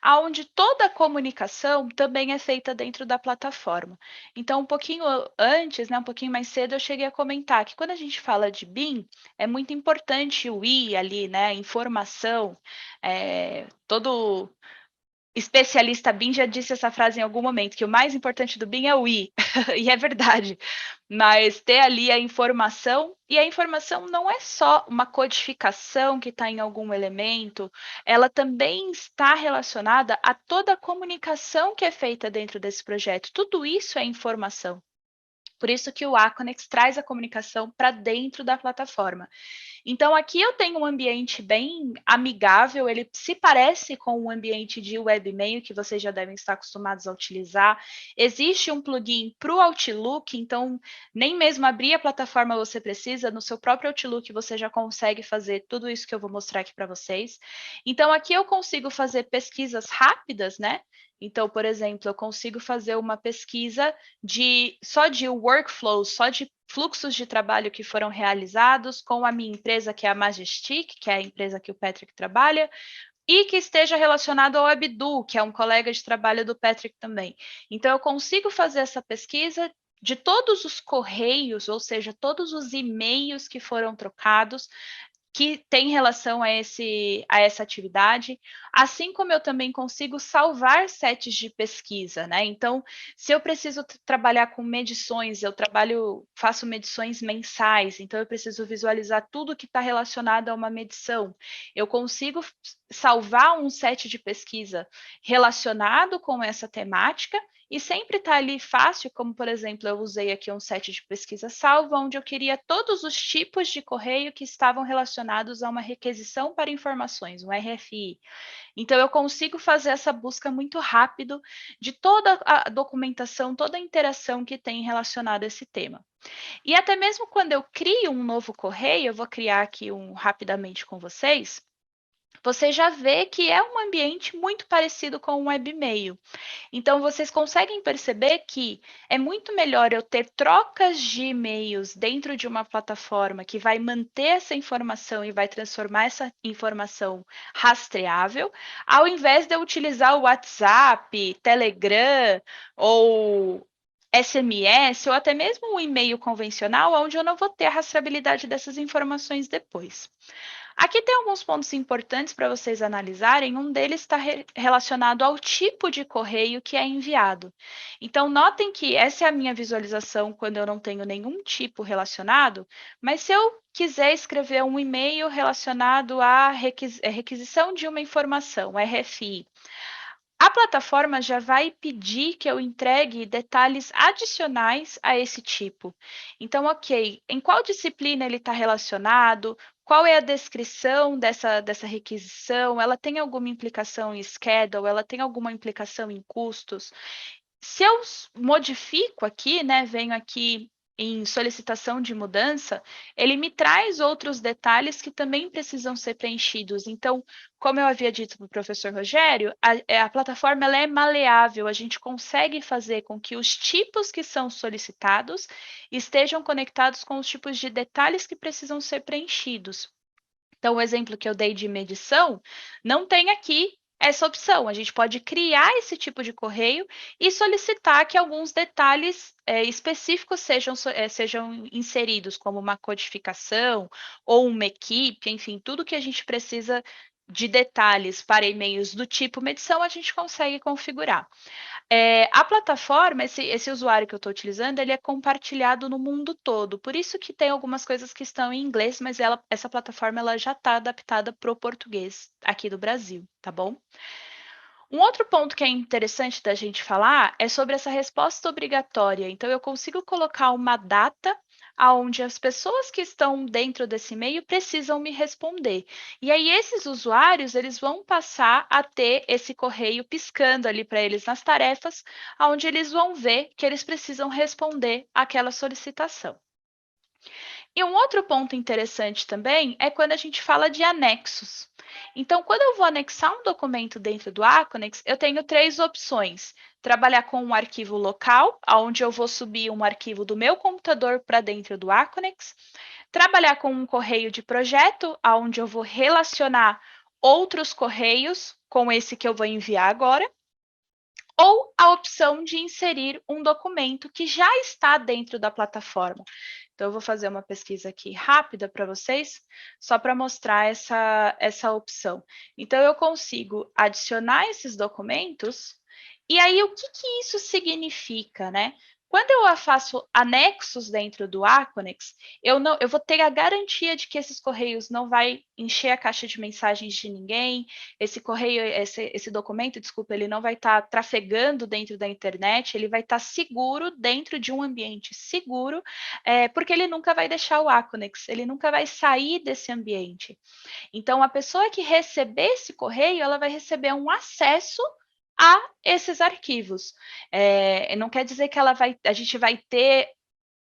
Speaker 3: aonde toda a comunicação também é feita dentro da plataforma. Então, um pouquinho antes, né, um pouquinho mais cedo, eu cheguei a comentar que quando a gente fala de BIM, é muito importante o I ali, né, informação, todo especialista BIM já disse essa frase em algum momento, que o mais importante do BIM é o I, e é verdade, mas ter ali a informação, e a informação não é só uma codificação que está em algum elemento, ela também está relacionada a toda a comunicação que é feita dentro desse projeto, tudo isso é informação. Por isso que o Aconex traz a comunicação para dentro da plataforma. Então, aqui eu tenho um ambiente bem amigável, ele se parece com o ambiente de webmail que vocês já devem estar acostumados a utilizar. Existe um plugin para o Outlook, então nem mesmo abrir a plataforma você precisa, no seu próprio Outlook você já consegue fazer tudo isso que eu vou mostrar aqui para vocês. Então, aqui eu consigo fazer pesquisas rápidas, né? Então, por exemplo, eu consigo fazer uma pesquisa só de workflows, só de fluxos de trabalho que foram realizados com a minha empresa, que é a Majestic, que é a empresa que o Patrick trabalha, e que esteja relacionado ao Abdu, que é um colega de trabalho do Patrick também. Então, eu consigo fazer essa pesquisa de todos os correios, ou seja, todos os e-mails que foram trocados, que tem relação a essa atividade, assim como eu também consigo salvar sets de pesquisa, né? Então, se eu preciso trabalhar com medições, faço medições mensais, então eu preciso visualizar tudo que está relacionado a uma medição. Eu consigo salvar um set de pesquisa relacionado com essa temática e sempre está ali fácil, como por exemplo, eu usei aqui um set de pesquisa salvo, onde eu queria todos os tipos de correio que estavam relacionados a uma requisição para informações, um RFI. Então, eu consigo fazer essa busca muito rápido de toda a documentação, toda a interação que tem relacionada a esse tema. E até mesmo quando eu crio um novo correio, eu vou criar aqui um rapidamente com vocês, você já vê que é um ambiente muito parecido com um webmail. Então, vocês conseguem perceber que é muito melhor eu ter trocas de e-mails dentro de uma plataforma que vai manter essa informação e vai transformar essa informação rastreável, ao invés de eu utilizar o WhatsApp, Telegram ou SMS, ou até mesmo um e-mail convencional, onde eu não vou ter a rastreabilidade dessas informações depois. Aqui tem alguns pontos importantes para vocês analisarem. Um deles está relacionado ao tipo de correio que é enviado. Então, notem que essa é a minha visualização quando eu não tenho nenhum tipo relacionado, mas se eu quiser escrever um e-mail relacionado à requisição de uma informação, RFI, a plataforma já vai pedir que eu entregue detalhes adicionais a esse tipo. Então, ok, em qual disciplina ele está relacionado? Qual é a descrição dessa requisição? Ela tem alguma implicação em schedule? Ela tem alguma implicação em custos? Se eu modifico aqui, né, venho aqui em solicitação de mudança, ele me traz outros detalhes que também precisam ser preenchidos. Então, como eu havia dito para o professor Rogério, a plataforma ela é maleável, a gente consegue fazer com que os tipos que são solicitados estejam conectados com os tipos de detalhes que precisam ser preenchidos. Então, o exemplo que eu dei de medição, não tem aqui essa opção. A gente pode criar esse tipo de correio e solicitar que alguns detalhes específicos sejam inseridos, como uma codificação ou uma equipe, enfim, tudo que a gente precisa de detalhes para e-mails do tipo medição, a gente consegue configurar. A plataforma, esse usuário que eu estou utilizando, ele é compartilhado no mundo todo. Por isso que tem algumas coisas que estão em inglês, mas essa plataforma ela já está adaptada para o português aqui do Brasil, tá bom? Um outro ponto que é interessante da gente falar é sobre essa resposta obrigatória. Então, eu consigo colocar uma data aonde as pessoas que estão dentro desse meio precisam me responder. E aí, esses usuários, eles vão passar a ter esse correio piscando ali para eles nas tarefas, aonde eles vão ver que eles precisam responder aquela solicitação. E um outro ponto interessante também é quando a gente fala de anexos. Então, quando eu vou anexar um documento dentro do Aconex, eu tenho três opções. Trabalhar com um arquivo local, onde eu vou subir um arquivo do meu computador para dentro do Aconex. Trabalhar com um correio de projeto, onde eu vou relacionar outros correios com esse que eu vou enviar agora. Ou a opção de inserir um documento que já está dentro da plataforma. Então, eu vou fazer uma pesquisa aqui rápida para vocês, só para mostrar essa opção. Então, eu consigo adicionar esses documentos, e aí o que isso significa, né? Quando eu faço anexos dentro do Aconex, eu vou ter a garantia de que esses correios não vai encher a caixa de mensagens de ninguém, esse documento, desculpa, ele não vai estar trafegando dentro da internet, ele vai estar seguro dentro de um ambiente seguro, porque ele nunca vai deixar o Aconex, ele nunca vai sair desse ambiente. Então, a pessoa que receber esse correio, ela vai receber um acesso a esses arquivos. Não quer dizer que a gente vai ter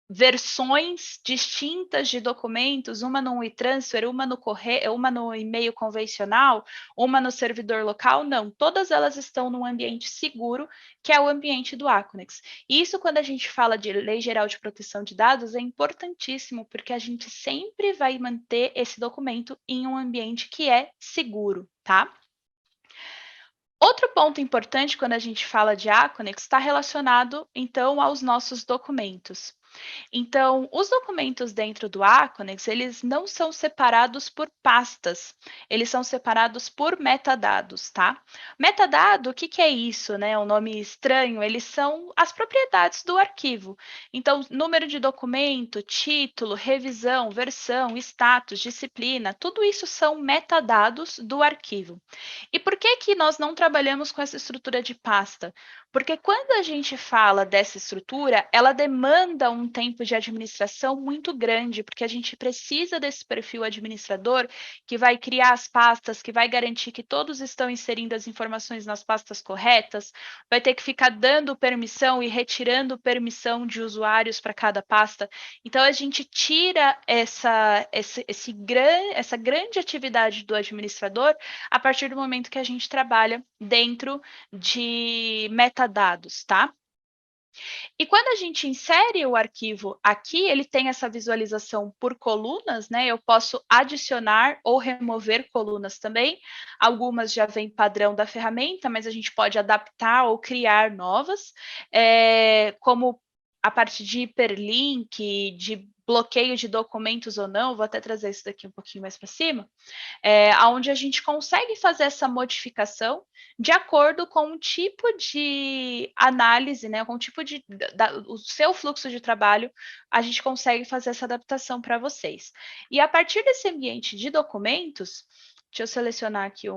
Speaker 3: versões distintas de documentos, uma no e-transfer, uma no correio, uma no e-mail convencional, uma no servidor local, não. Todas elas estão num ambiente seguro, que é o ambiente do Aconex. E isso, quando a gente fala de Lei Geral de Proteção de Dados, é importantíssimo, porque a gente sempre vai manter esse documento em um ambiente que é seguro, tá? Outro ponto importante quando a gente fala de Aconex está relacionado, então, aos nossos documentos. Então, os documentos dentro do Aconex, eles não são separados por pastas, eles são separados por metadados, tá? Metadado, o que que é isso, né? Um nome estranho, eles são as propriedades do arquivo. Então, número de documento, título, revisão, versão, status, disciplina, tudo isso são metadados do arquivo. E por que que nós não trabalhamos com essa estrutura de pasta? Porque quando a gente fala dessa estrutura, ela demanda um tempo de administração muito grande, porque a gente precisa desse perfil administrador que vai criar as pastas, que vai garantir que todos estão inserindo as informações nas pastas corretas, vai ter que ficar dando permissão e retirando permissão de usuários para cada pasta. Então, a gente tira essa grande atividade do administrador a partir do momento que a gente trabalha dentro de metadados, tá? E quando a gente insere o arquivo aqui, ele tem essa visualização por colunas, né? Eu posso adicionar ou remover colunas também. Algumas já vêm padrão da ferramenta, mas a gente pode adaptar ou criar novas, como a parte de hiperlink, de bloqueio de documentos ou não, vou até trazer isso daqui um pouquinho mais para cima, onde a gente consegue fazer essa modificação de acordo com o tipo de análise, né, com o tipo o seu fluxo de trabalho, a gente consegue fazer essa adaptação para vocês. E a partir desse ambiente de documentos, deixa eu selecionar aqui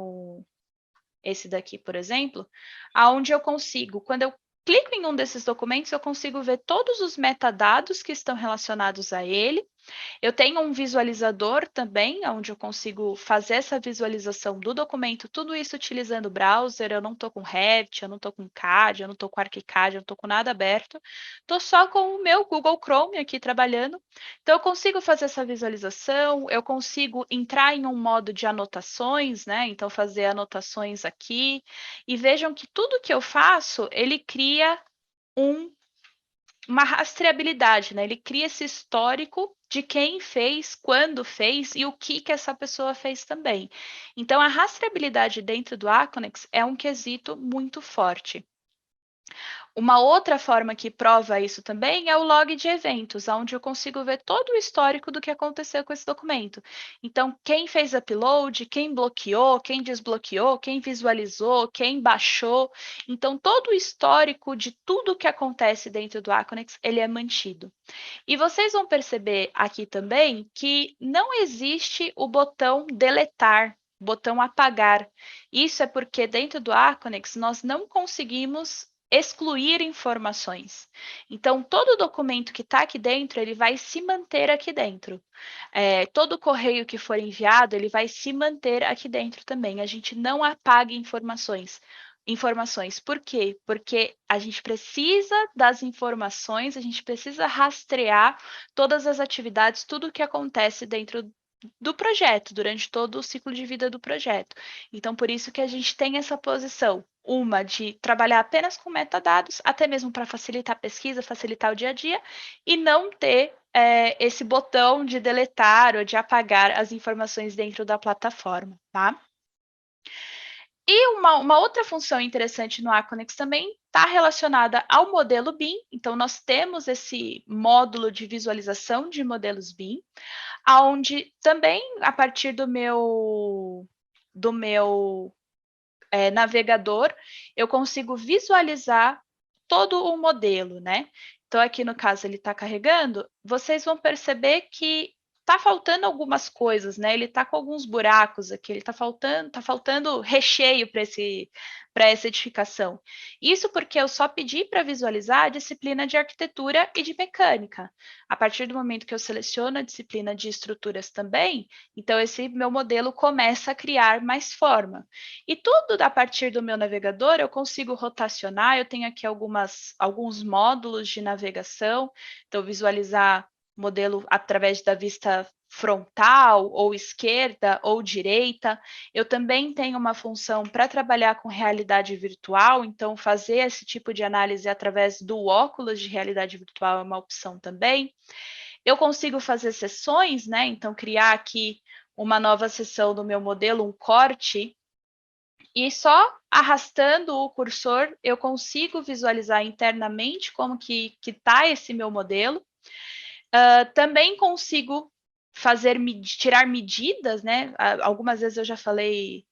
Speaker 3: esse daqui, por exemplo, aonde eu consigo, quando eu clico em um desses documentos, eu consigo ver todos os metadados que estão relacionados a ele. Eu tenho um visualizador também, onde eu consigo fazer essa visualização do documento, tudo isso utilizando o browser. Eu não estou com Revit, eu não estou com CAD, eu não estou com ArchiCAD, eu não estou com nada aberto. Estou só com o meu Google Chrome aqui trabalhando. Então, eu consigo fazer essa visualização, eu consigo entrar em um modo de anotações, né? Então, fazer anotações aqui. E vejam que tudo que eu faço, ele cria uma rastreabilidade, né? Ele cria esse histórico de quem fez, quando fez e o que essa pessoa fez também. Então, a rastreabilidade dentro do Aconex é um quesito muito forte. Uma outra forma que prova isso também é o log de eventos, onde eu consigo ver todo o histórico do que aconteceu com esse documento. Então, quem fez upload, quem bloqueou, quem desbloqueou, quem visualizou, quem baixou. Então, todo o histórico de tudo que acontece dentro do Aconex, ele é mantido. E vocês vão perceber aqui também que não existe o botão deletar, botão apagar. Isso é porque dentro do Aconex nós não conseguimos excluir informações. Então, todo documento que está aqui dentro, ele vai se manter aqui dentro. Todo correio que for enviado, ele vai se manter aqui dentro também. A gente não apaga informações. Por quê? Porque a gente precisa das informações, a gente precisa rastrear todas as atividades, tudo o que acontece dentro do projeto, durante todo o ciclo de vida do projeto. Então, por isso que a gente tem essa posição, uma de trabalhar apenas com metadados, até mesmo para facilitar a pesquisa, facilitar o dia a dia, e não ter esse botão de deletar ou de apagar as informações dentro da plataforma, tá? E uma outra função interessante no Aconex também está relacionada ao modelo BIM. Então, nós temos esse módulo de visualização de modelos BIM, onde também, a partir do meu navegador, eu consigo visualizar todo o modelo, né? Então, aqui no caso, ele está carregando, vocês vão perceber que está faltando algumas coisas, né? Ele está com alguns buracos aqui, ele está faltando recheio para essa edificação. Isso porque eu só pedi para visualizar a disciplina de arquitetura e de mecânica. A partir do momento que eu seleciono a disciplina de estruturas também, então esse meu modelo começa a criar mais forma. E tudo a partir do meu navegador eu consigo rotacionar. Eu tenho aqui alguns módulos de navegação, então visualizar modelo através da vista frontal, ou esquerda, ou direita. Eu também tenho uma função para trabalhar com realidade virtual, então fazer esse tipo de análise através do óculos de realidade virtual é uma opção também. Eu consigo fazer sessões, né? Então, criar aqui uma nova sessão do meu modelo, um corte, e só arrastando o cursor eu consigo visualizar internamente como que está esse meu modelo. Também consigo tirar medidas, né? Algumas vezes eu já falei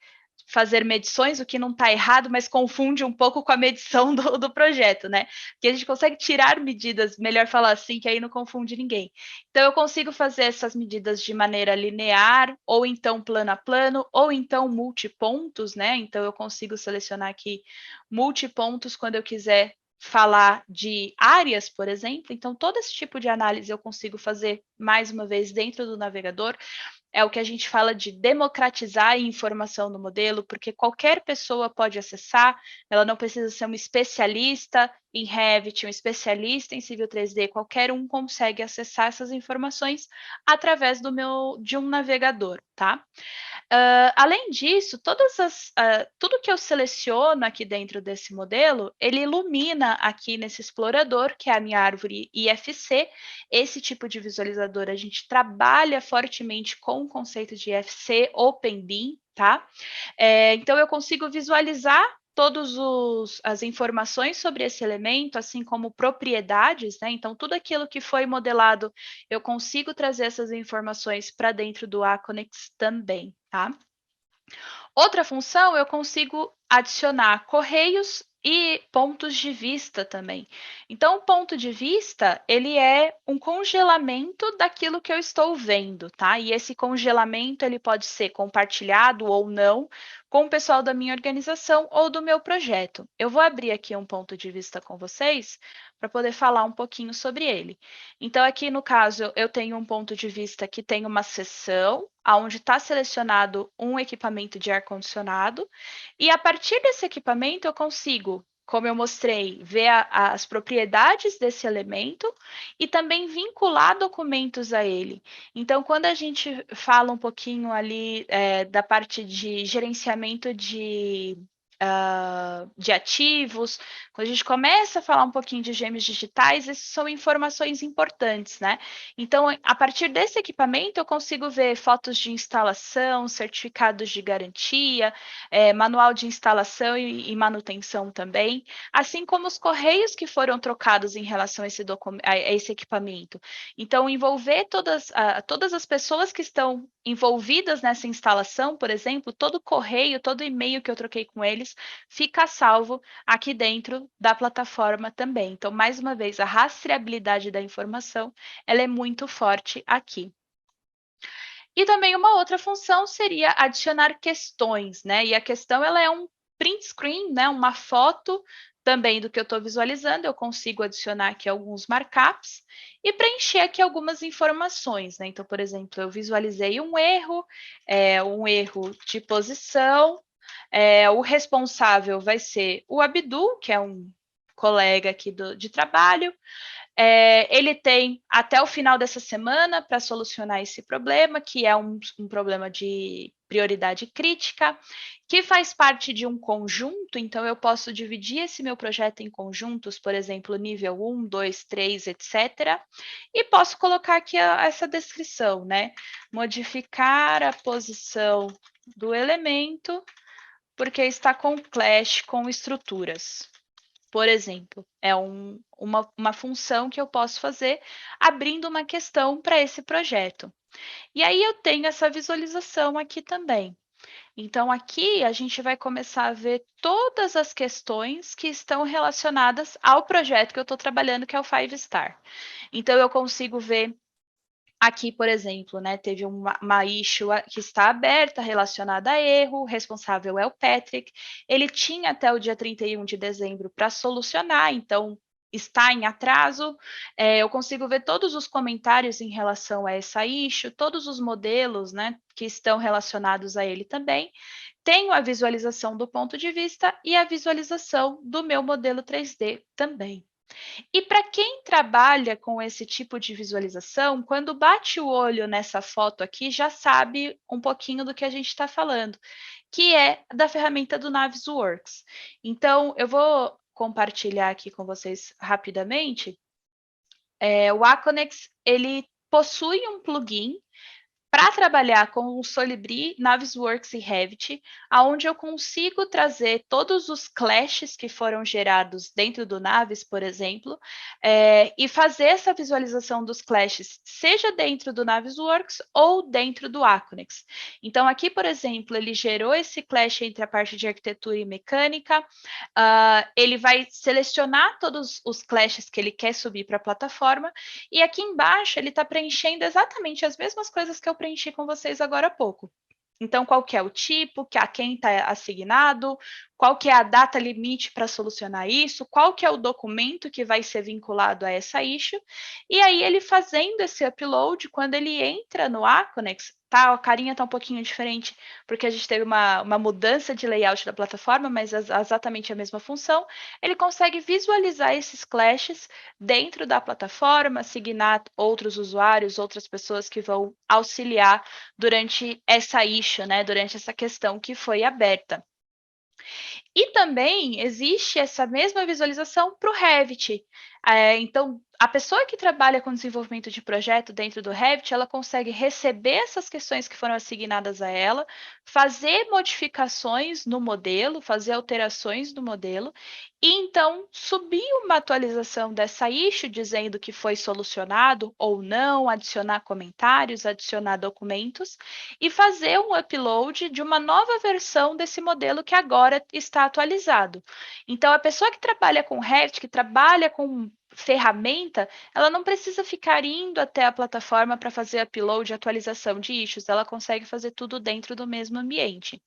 Speaker 3: fazer medições, o que não está errado, mas confunde um pouco com a medição do projeto, né? Que a gente consegue tirar medidas, melhor falar assim, que aí não confunde ninguém. Então, eu consigo fazer essas medidas de maneira linear, ou então plano a plano, ou então multipontos, né? Então, eu consigo selecionar aqui multipontos quando eu quiser falar de áreas, por exemplo. Então, todo esse tipo de análise eu consigo fazer, mais uma vez, dentro do navegador. É o que a gente fala de democratizar a informação no modelo, porque qualquer pessoa pode acessar, ela não precisa ser uma especialista em Revit, um especialista em Civil 3D, qualquer um consegue acessar essas informações através de um navegador, tá? Além disso, tudo que eu seleciono aqui dentro desse modelo, ele ilumina aqui nesse explorador, que é a minha árvore IFC. Esse tipo de visualizador, a gente trabalha fortemente com o conceito de IFC, OpenBIM, tá? Então, eu consigo visualizar todas as informações sobre esse elemento, assim como propriedades, né? Então, tudo aquilo que foi modelado, eu consigo trazer essas informações para dentro do Aconex também, tá? Outra função, eu consigo adicionar correios e pontos de vista também. Então, o ponto de vista, ele é um congelamento daquilo que eu estou vendo, tá? E esse congelamento, ele pode ser compartilhado ou não com o pessoal da minha organização ou do meu projeto. Eu vou abrir aqui um ponto de vista com vocês para poder falar um pouquinho sobre ele. Então, aqui no caso, eu tenho um ponto de vista que tem uma seção onde está selecionado um equipamento de ar-condicionado, e a partir desse equipamento eu consigo, como eu mostrei, ver as propriedades desse elemento e também vincular documentos a ele. Então, quando a gente fala um pouquinho ali da parte de gerenciamento de de ativos, quando a gente começa a falar um pouquinho de gêmeos digitais, essas são informações importantes, né? Então, a partir desse equipamento, eu consigo ver fotos de instalação, certificados de garantia, manual de instalação e manutenção também, assim como os correios que foram trocados em relação a esse equipamento. Então, envolver todas as pessoas que estão envolvidas nessa instalação, por exemplo, todo correio, todo e-mail que eu troquei com eles, fica salvo aqui dentro da plataforma também. Então, mais uma vez, a rastreabilidade da informação, ela é muito forte aqui. E também uma outra função seria adicionar questões, né? E a questão, ela é um print screen, né? Uma foto também do que eu estou visualizando, eu consigo adicionar aqui alguns markups e preencher aqui algumas informações, né? Então, por exemplo, eu visualizei um erro de posição, o responsável vai ser o Abdul, que é um colega aqui de trabalho. Ele tem até o final dessa semana para solucionar esse problema, que é um problema de prioridade crítica, que faz parte de um conjunto, então eu posso dividir esse meu projeto em conjuntos, por exemplo, nível 1, 2, 3, etc. E posso colocar aqui essa descrição, né? Modificar a posição do elemento porque está com clash com estruturas. Por exemplo, é uma função que eu posso fazer abrindo uma questão para esse projeto. E aí eu tenho essa visualização aqui também. Então, aqui a gente vai começar a ver todas as questões que estão relacionadas ao projeto que eu estou trabalhando, que é o 5-Star. Então, eu consigo ver aqui, por exemplo, né, teve uma issue que está aberta relacionada a erro, o responsável é o Patrick, ele tinha até o dia 31 de dezembro para solucionar, então está em atraso, eu consigo ver todos os comentários em relação a essa issue, todos os modelos, né, que estão relacionados a ele também, tenho a visualização do ponto de vista e a visualização do meu modelo 3D também. E para quem trabalha com esse tipo de visualização, quando bate o olho nessa foto aqui, já sabe um pouquinho do que a gente está falando, que é da ferramenta do Navisworks. Então, eu vou compartilhar aqui com vocês rapidamente. O Aconex, ele possui um plugin para trabalhar com o Solibri, Navisworks e Revit, aonde eu consigo trazer todos os clashes que foram gerados dentro do Navis, por exemplo, e fazer essa visualização dos clashes, seja dentro do Navisworks ou dentro do Aconex. Então, aqui, por exemplo, ele gerou esse clash entre a parte de arquitetura e mecânica, ele vai selecionar todos os clashes que ele quer subir para a plataforma, e aqui embaixo ele está preenchendo exatamente as mesmas coisas que eu preenchi com vocês agora há pouco. Então, qual que é o tipo, a quem está assignado, qual que é a data limite para solucionar isso, qual que é o documento que vai ser vinculado a essa issue, e aí ele fazendo esse upload, quando ele entra no Aconex, a carinha está um pouquinho diferente, porque a gente teve uma mudança de layout da plataforma, mas exatamente a mesma função, ele consegue visualizar esses clashes dentro da plataforma, assignar outros usuários, outras pessoas que vão auxiliar durante essa issue, né, durante essa questão que foi aberta. E também existe essa mesma visualização para o Revit. Então, a pessoa que trabalha com desenvolvimento de projeto dentro do Revit, ela consegue receber essas questões que foram assignadas a ela, fazer modificações no modelo, fazer alterações no modelo, e então subir uma atualização dessa issue dizendo que foi solucionado ou não, adicionar comentários, adicionar documentos, e fazer um upload de uma nova versão desse modelo que agora está atualizado. Então, a pessoa que trabalha com Revit, que trabalha com ferramenta, ela não precisa ficar indo até a plataforma para fazer upload e atualização de issues, ela consegue fazer tudo dentro do mesmo ambiente.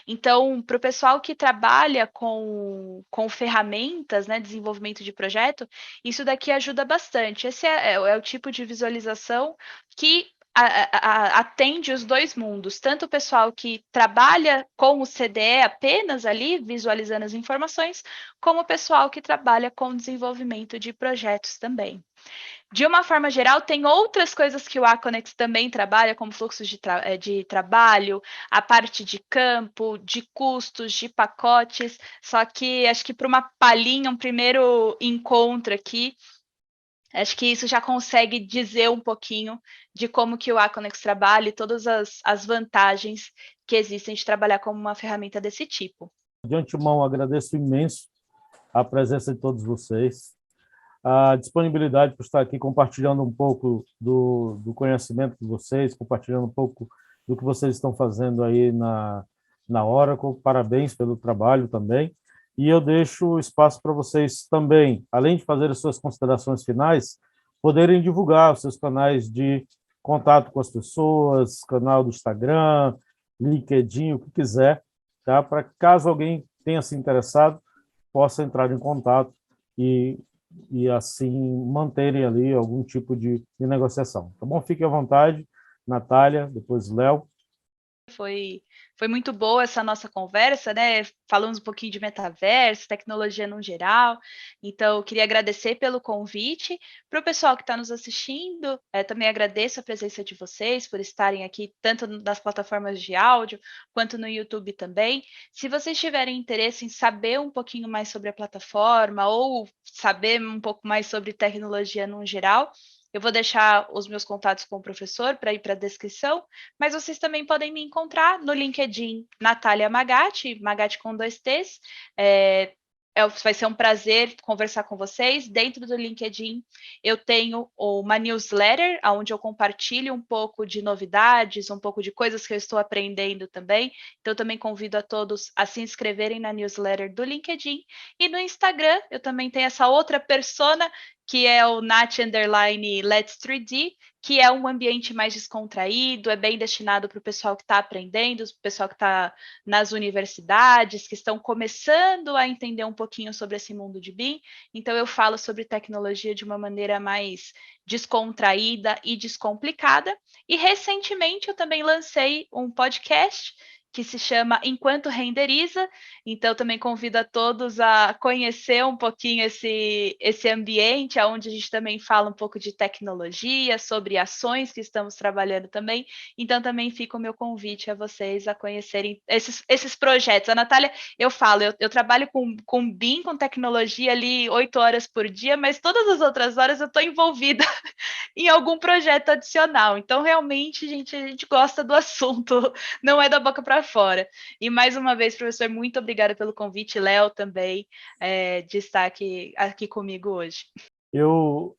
Speaker 3: Então, para o pessoal que trabalha com ferramentas, né, desenvolvimento de projeto, isso daqui ajuda bastante. Esse é o tipo de visualização que atende os dois mundos, tanto o pessoal que trabalha com o CDE apenas ali, visualizando as informações, como o pessoal que trabalha com desenvolvimento de projetos também. de uma forma geral, tem outras coisas que o Aconex também trabalha, como fluxos de trabalho, a parte de campo, de custos, de pacotes, só que acho que para uma palhinha, um primeiro encontro aqui, acho que isso já consegue dizer um pouquinho de como que o Aconex trabalha e todas as vantagens que existem de trabalhar como uma ferramenta desse tipo.
Speaker 1: De antemão, agradeço imenso a presença de todos vocês, a disponibilidade por estar aqui compartilhando um pouco do conhecimento de vocês, compartilhando um pouco do que vocês estão fazendo aí na Oracle. Parabéns pelo trabalho também. E eu deixo espaço para vocês também, além de fazer as suas considerações finais, poderem divulgar os seus canais de contato com as pessoas, canal do Instagram, LinkedIn, o que quiser, tá? Para que, caso alguém tenha se interessado, possa entrar em contato e assim manterem ali algum tipo de negociação. Tá bom? Fique à vontade, Natália, depois Léo.
Speaker 3: Foi muito boa essa nossa conversa, né? Falamos um pouquinho de metaverso, tecnologia no geral. Então, eu queria agradecer pelo convite. Para o pessoal que está nos assistindo, também agradeço a presença de vocês por estarem aqui, tanto nas plataformas de áudio, quanto no YouTube também. Se vocês tiverem interesse em saber um pouquinho mais sobre a plataforma ou saber um pouco mais sobre tecnologia no geral, eu vou deixar os meus contatos com o professor para ir para a descrição, mas vocês também podem me encontrar no LinkedIn Natália Magatti, Magatti com 2 T's. Vai ser um prazer conversar com vocês. Dentro do LinkedIn, eu tenho uma newsletter, onde eu compartilho um pouco de novidades, um pouco de coisas que eu estou aprendendo também. Então, eu também convido a todos a se inscreverem na newsletter do LinkedIn. E no Instagram, eu também tenho essa outra persona, que é o Nat_Let's 3D, que é um ambiente mais descontraído, é bem destinado para o pessoal que está aprendendo, o pessoal que está nas universidades, que estão começando a entender um pouquinho sobre esse mundo de BIM. Então, eu falo sobre tecnologia de uma maneira mais descontraída e descomplicada. E, recentemente, eu também lancei um podcast que se chama Enquanto Renderiza. Então, também convido a todos a conhecer um pouquinho esse ambiente, onde a gente também fala um pouco de tecnologia, sobre ações que estamos trabalhando também. Então, também fica o meu convite a vocês a conhecerem esses projetos. A Natália, eu falo, eu trabalho com BIM, com tecnologia ali 8 horas por dia, mas todas as outras horas eu estou envolvida em algum projeto adicional. Então, realmente, a gente gosta do assunto, não é da boca para fora. E mais uma vez, professor, muito obrigada pelo convite, Léo também, de estar aqui comigo hoje.
Speaker 1: Eu,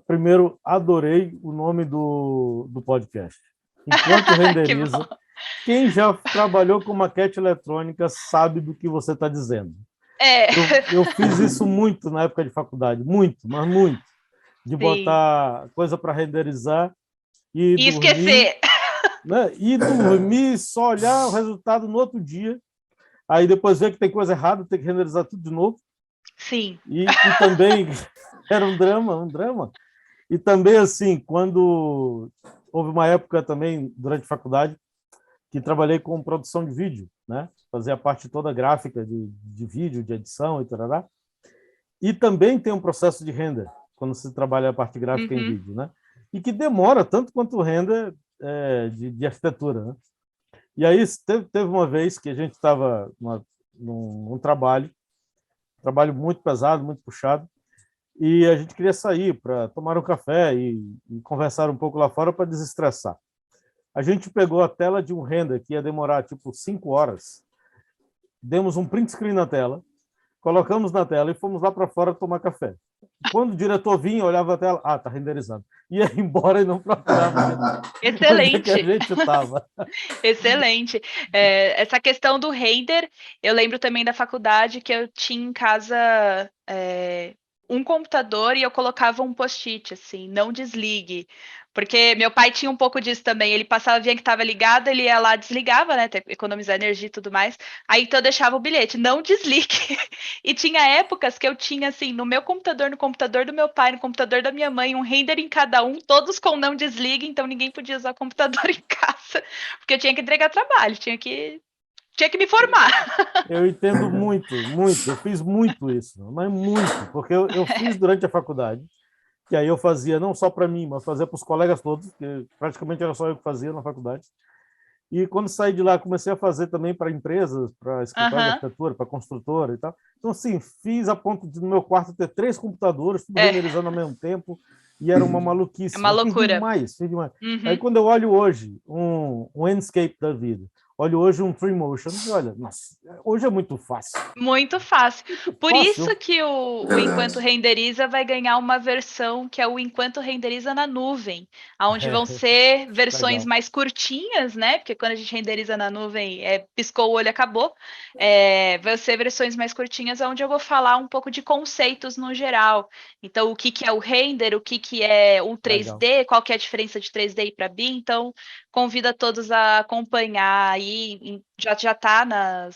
Speaker 1: primeiro, adorei o nome do podcast. Enquanto Renderiza, quem já trabalhou com maquete eletrônica sabe do que você está dizendo. Eu fiz isso muito na época de faculdade, muito, mas muito. De botar coisa para renderizar e dormir,
Speaker 3: esquecer.
Speaker 1: Né? E dormir, só olhar o resultado no outro dia, aí depois ver que tem coisa errada, tem que renderizar tudo de novo.
Speaker 3: Sim.
Speaker 1: E também era um drama. E também, assim, quando houve uma época também, durante a faculdade, que trabalhei com produção de vídeo, né? Fazia a parte toda gráfica de vídeo, de edição e tal. E também tem um processo de render, quando se trabalha a parte gráfica em vídeo, né? E que demora tanto quanto o render de arquitetura, né? E aí teve uma vez que a gente estava num trabalho muito pesado, muito puxado, e a gente queria sair para tomar um café e conversar um pouco lá fora para desestressar. A gente pegou a tela de um render que ia demorar tipo 5 horas, demos um print screen na tela, colocamos na tela e fomos lá para fora tomar café. Quando o diretor vinha, olhava a tela, tá renderizando. Ia embora e não procurava.
Speaker 3: Excelente.
Speaker 1: Onde é que a gente estava.
Speaker 3: Excelente. Essa questão do render, eu lembro também da faculdade que eu tinha em casa um computador e eu colocava um post-it, assim, não desligue. Porque meu pai tinha um pouco disso também. Ele passava, via que estava ligado, ele ia lá, desligava, né? Economizar energia e tudo mais. Aí então eu deixava o bilhete, não desligue. E tinha épocas que eu tinha, assim, no meu computador, no computador do meu pai, no computador da minha mãe, um render em cada um, todos com não desligue, então ninguém podia usar o computador em casa, porque eu tinha que entregar trabalho, tinha que me formar.
Speaker 1: Eu entendo muito. Eu fiz muito isso, mas muito, porque eu fiz durante a faculdade. que aí eu fazia não só para mim, mas fazia para os colegas todos, que praticamente era só eu que fazia na faculdade. E quando saí de lá, comecei a fazer também para empresas, para escritório de
Speaker 3: Aham.
Speaker 1: arquitetura, para construtora e tal. Então, assim, fiz a ponto de no meu quarto ter 3 computadores, tudo
Speaker 3: É,
Speaker 1: renderizando ao mesmo tempo, e era uma
Speaker 3: é
Speaker 1: maluquice.
Speaker 3: uma
Speaker 1: Mas fiz
Speaker 3: loucura.
Speaker 1: demais, fiz demais. Aí,
Speaker 3: Uhum.
Speaker 1: quando eu olho hoje um Enscape da vida, olho hoje um Twinmotion, e olha, nossa, hoje é muito fácil.
Speaker 3: Muito fácil.
Speaker 1: Muito
Speaker 3: Por isso
Speaker 1: fácil.
Speaker 3: que o Enquanto
Speaker 2: Verdade.
Speaker 3: Renderiza vai ganhar uma versão que é o Enquanto Renderiza na nuvem, onde vão
Speaker 1: É,
Speaker 3: ser versões
Speaker 1: legal.
Speaker 3: mais curtinhas, né? Porque quando a gente renderiza na nuvem, piscou o olho, acabou. Vão ser versões mais curtinhas, onde eu vou falar um pouco de conceitos no geral. Então, o que que é o render, o que que é o
Speaker 1: Legal.
Speaker 3: 3D, qual que é a diferença de 3D para BIM. Então, convido a todos a acompanhar aí, já está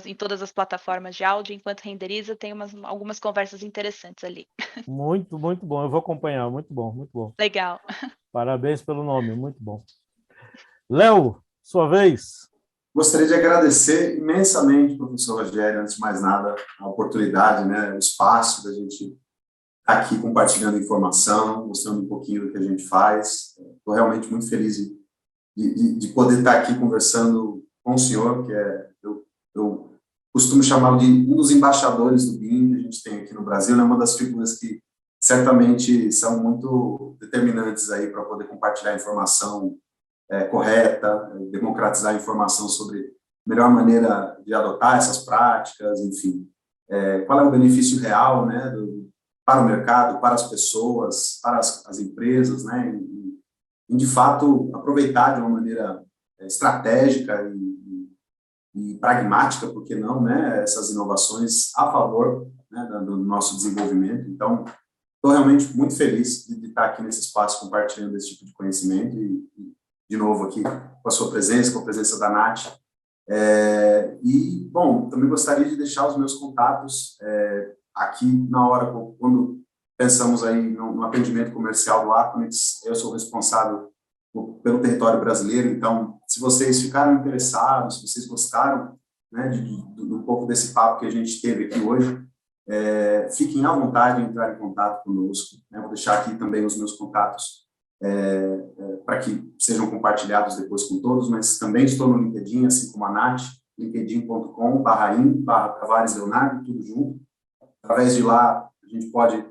Speaker 3: em todas as plataformas de áudio, enquanto renderiza, tem algumas conversas interessantes ali.
Speaker 1: Muito, muito bom. Eu vou acompanhar. Muito bom, muito bom.
Speaker 3: Legal.
Speaker 1: Parabéns pelo nome, muito bom. Léo, sua vez.
Speaker 2: Gostaria de agradecer imensamente, professor Rogério, antes de mais nada, a oportunidade, né, o espaço da gente estar aqui compartilhando informação, mostrando um pouquinho do que a gente faz. Estou realmente muito feliz de poder estar aqui conversando com o senhor, que eu costumo chamá-lo de um dos embaixadores do BIM que a gente tem aqui no Brasil, né, uma das figuras que certamente são muito determinantes aí para poder compartilhar informação correta, democratizar a informação sobre a melhor maneira de adotar essas práticas, enfim. Qual é o benefício real, né, para o mercado, para as pessoas, para as empresas, né, e, de fato, aproveitar de uma maneira estratégica e pragmática, por que não, né, essas inovações a favor, né, do nosso desenvolvimento. Então, estou realmente muito feliz de estar aqui nesse espaço compartilhando esse tipo de conhecimento e de novo aqui com a sua presença, com a presença da Nath. E, bom, também gostaria de deixar os meus contatos aqui na hora, quando pensamos aí no atendimento comercial do Aquanex. Eu sou responsável pelo território brasileiro, então, se vocês ficaram interessados, se vocês gostaram, né, de um pouco desse papo que a gente teve aqui hoje, fiquem à vontade de entrar em contato conosco, né? Vou deixar aqui também os meus contatos para que sejam compartilhados depois com todos, mas também estou no LinkedIn, assim como a Nath, linkedin.com/in/Tavares Leonardo, tudo junto. Através de lá, a gente pode,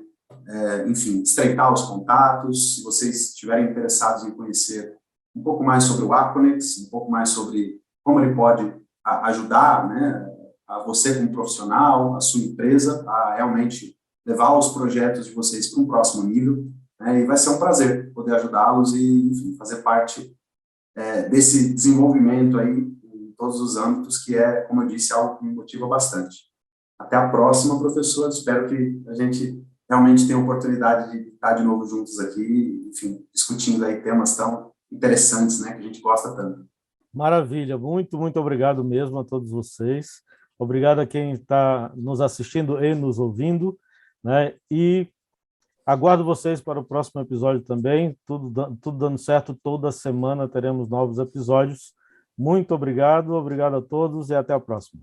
Speaker 2: enfim, estreitar os contatos. Se vocês estiverem interessados em conhecer um pouco mais sobre o Aquanex, um pouco mais sobre como ele pode ajudar, né, a você como profissional, a sua empresa, a realmente levar os projetos de vocês para um próximo nível, né, e vai ser um prazer poder ajudá-los e, enfim, fazer parte desse desenvolvimento aí em todos os âmbitos, que é, como eu disse, algo que me motiva bastante. Até a próxima, professor. Espero que a gente realmente tenha a oportunidade de estar de novo juntos aqui, enfim, discutindo aí temas tão interessantes, né, que a gente gosta tanto.
Speaker 1: Maravilha, muito, muito obrigado mesmo a todos vocês. Obrigado a quem está nos assistindo e nos ouvindo, né? E aguardo vocês para o próximo episódio também. Tudo dando certo, toda semana teremos novos episódios. Muito obrigado, obrigado a todos e até a próxima.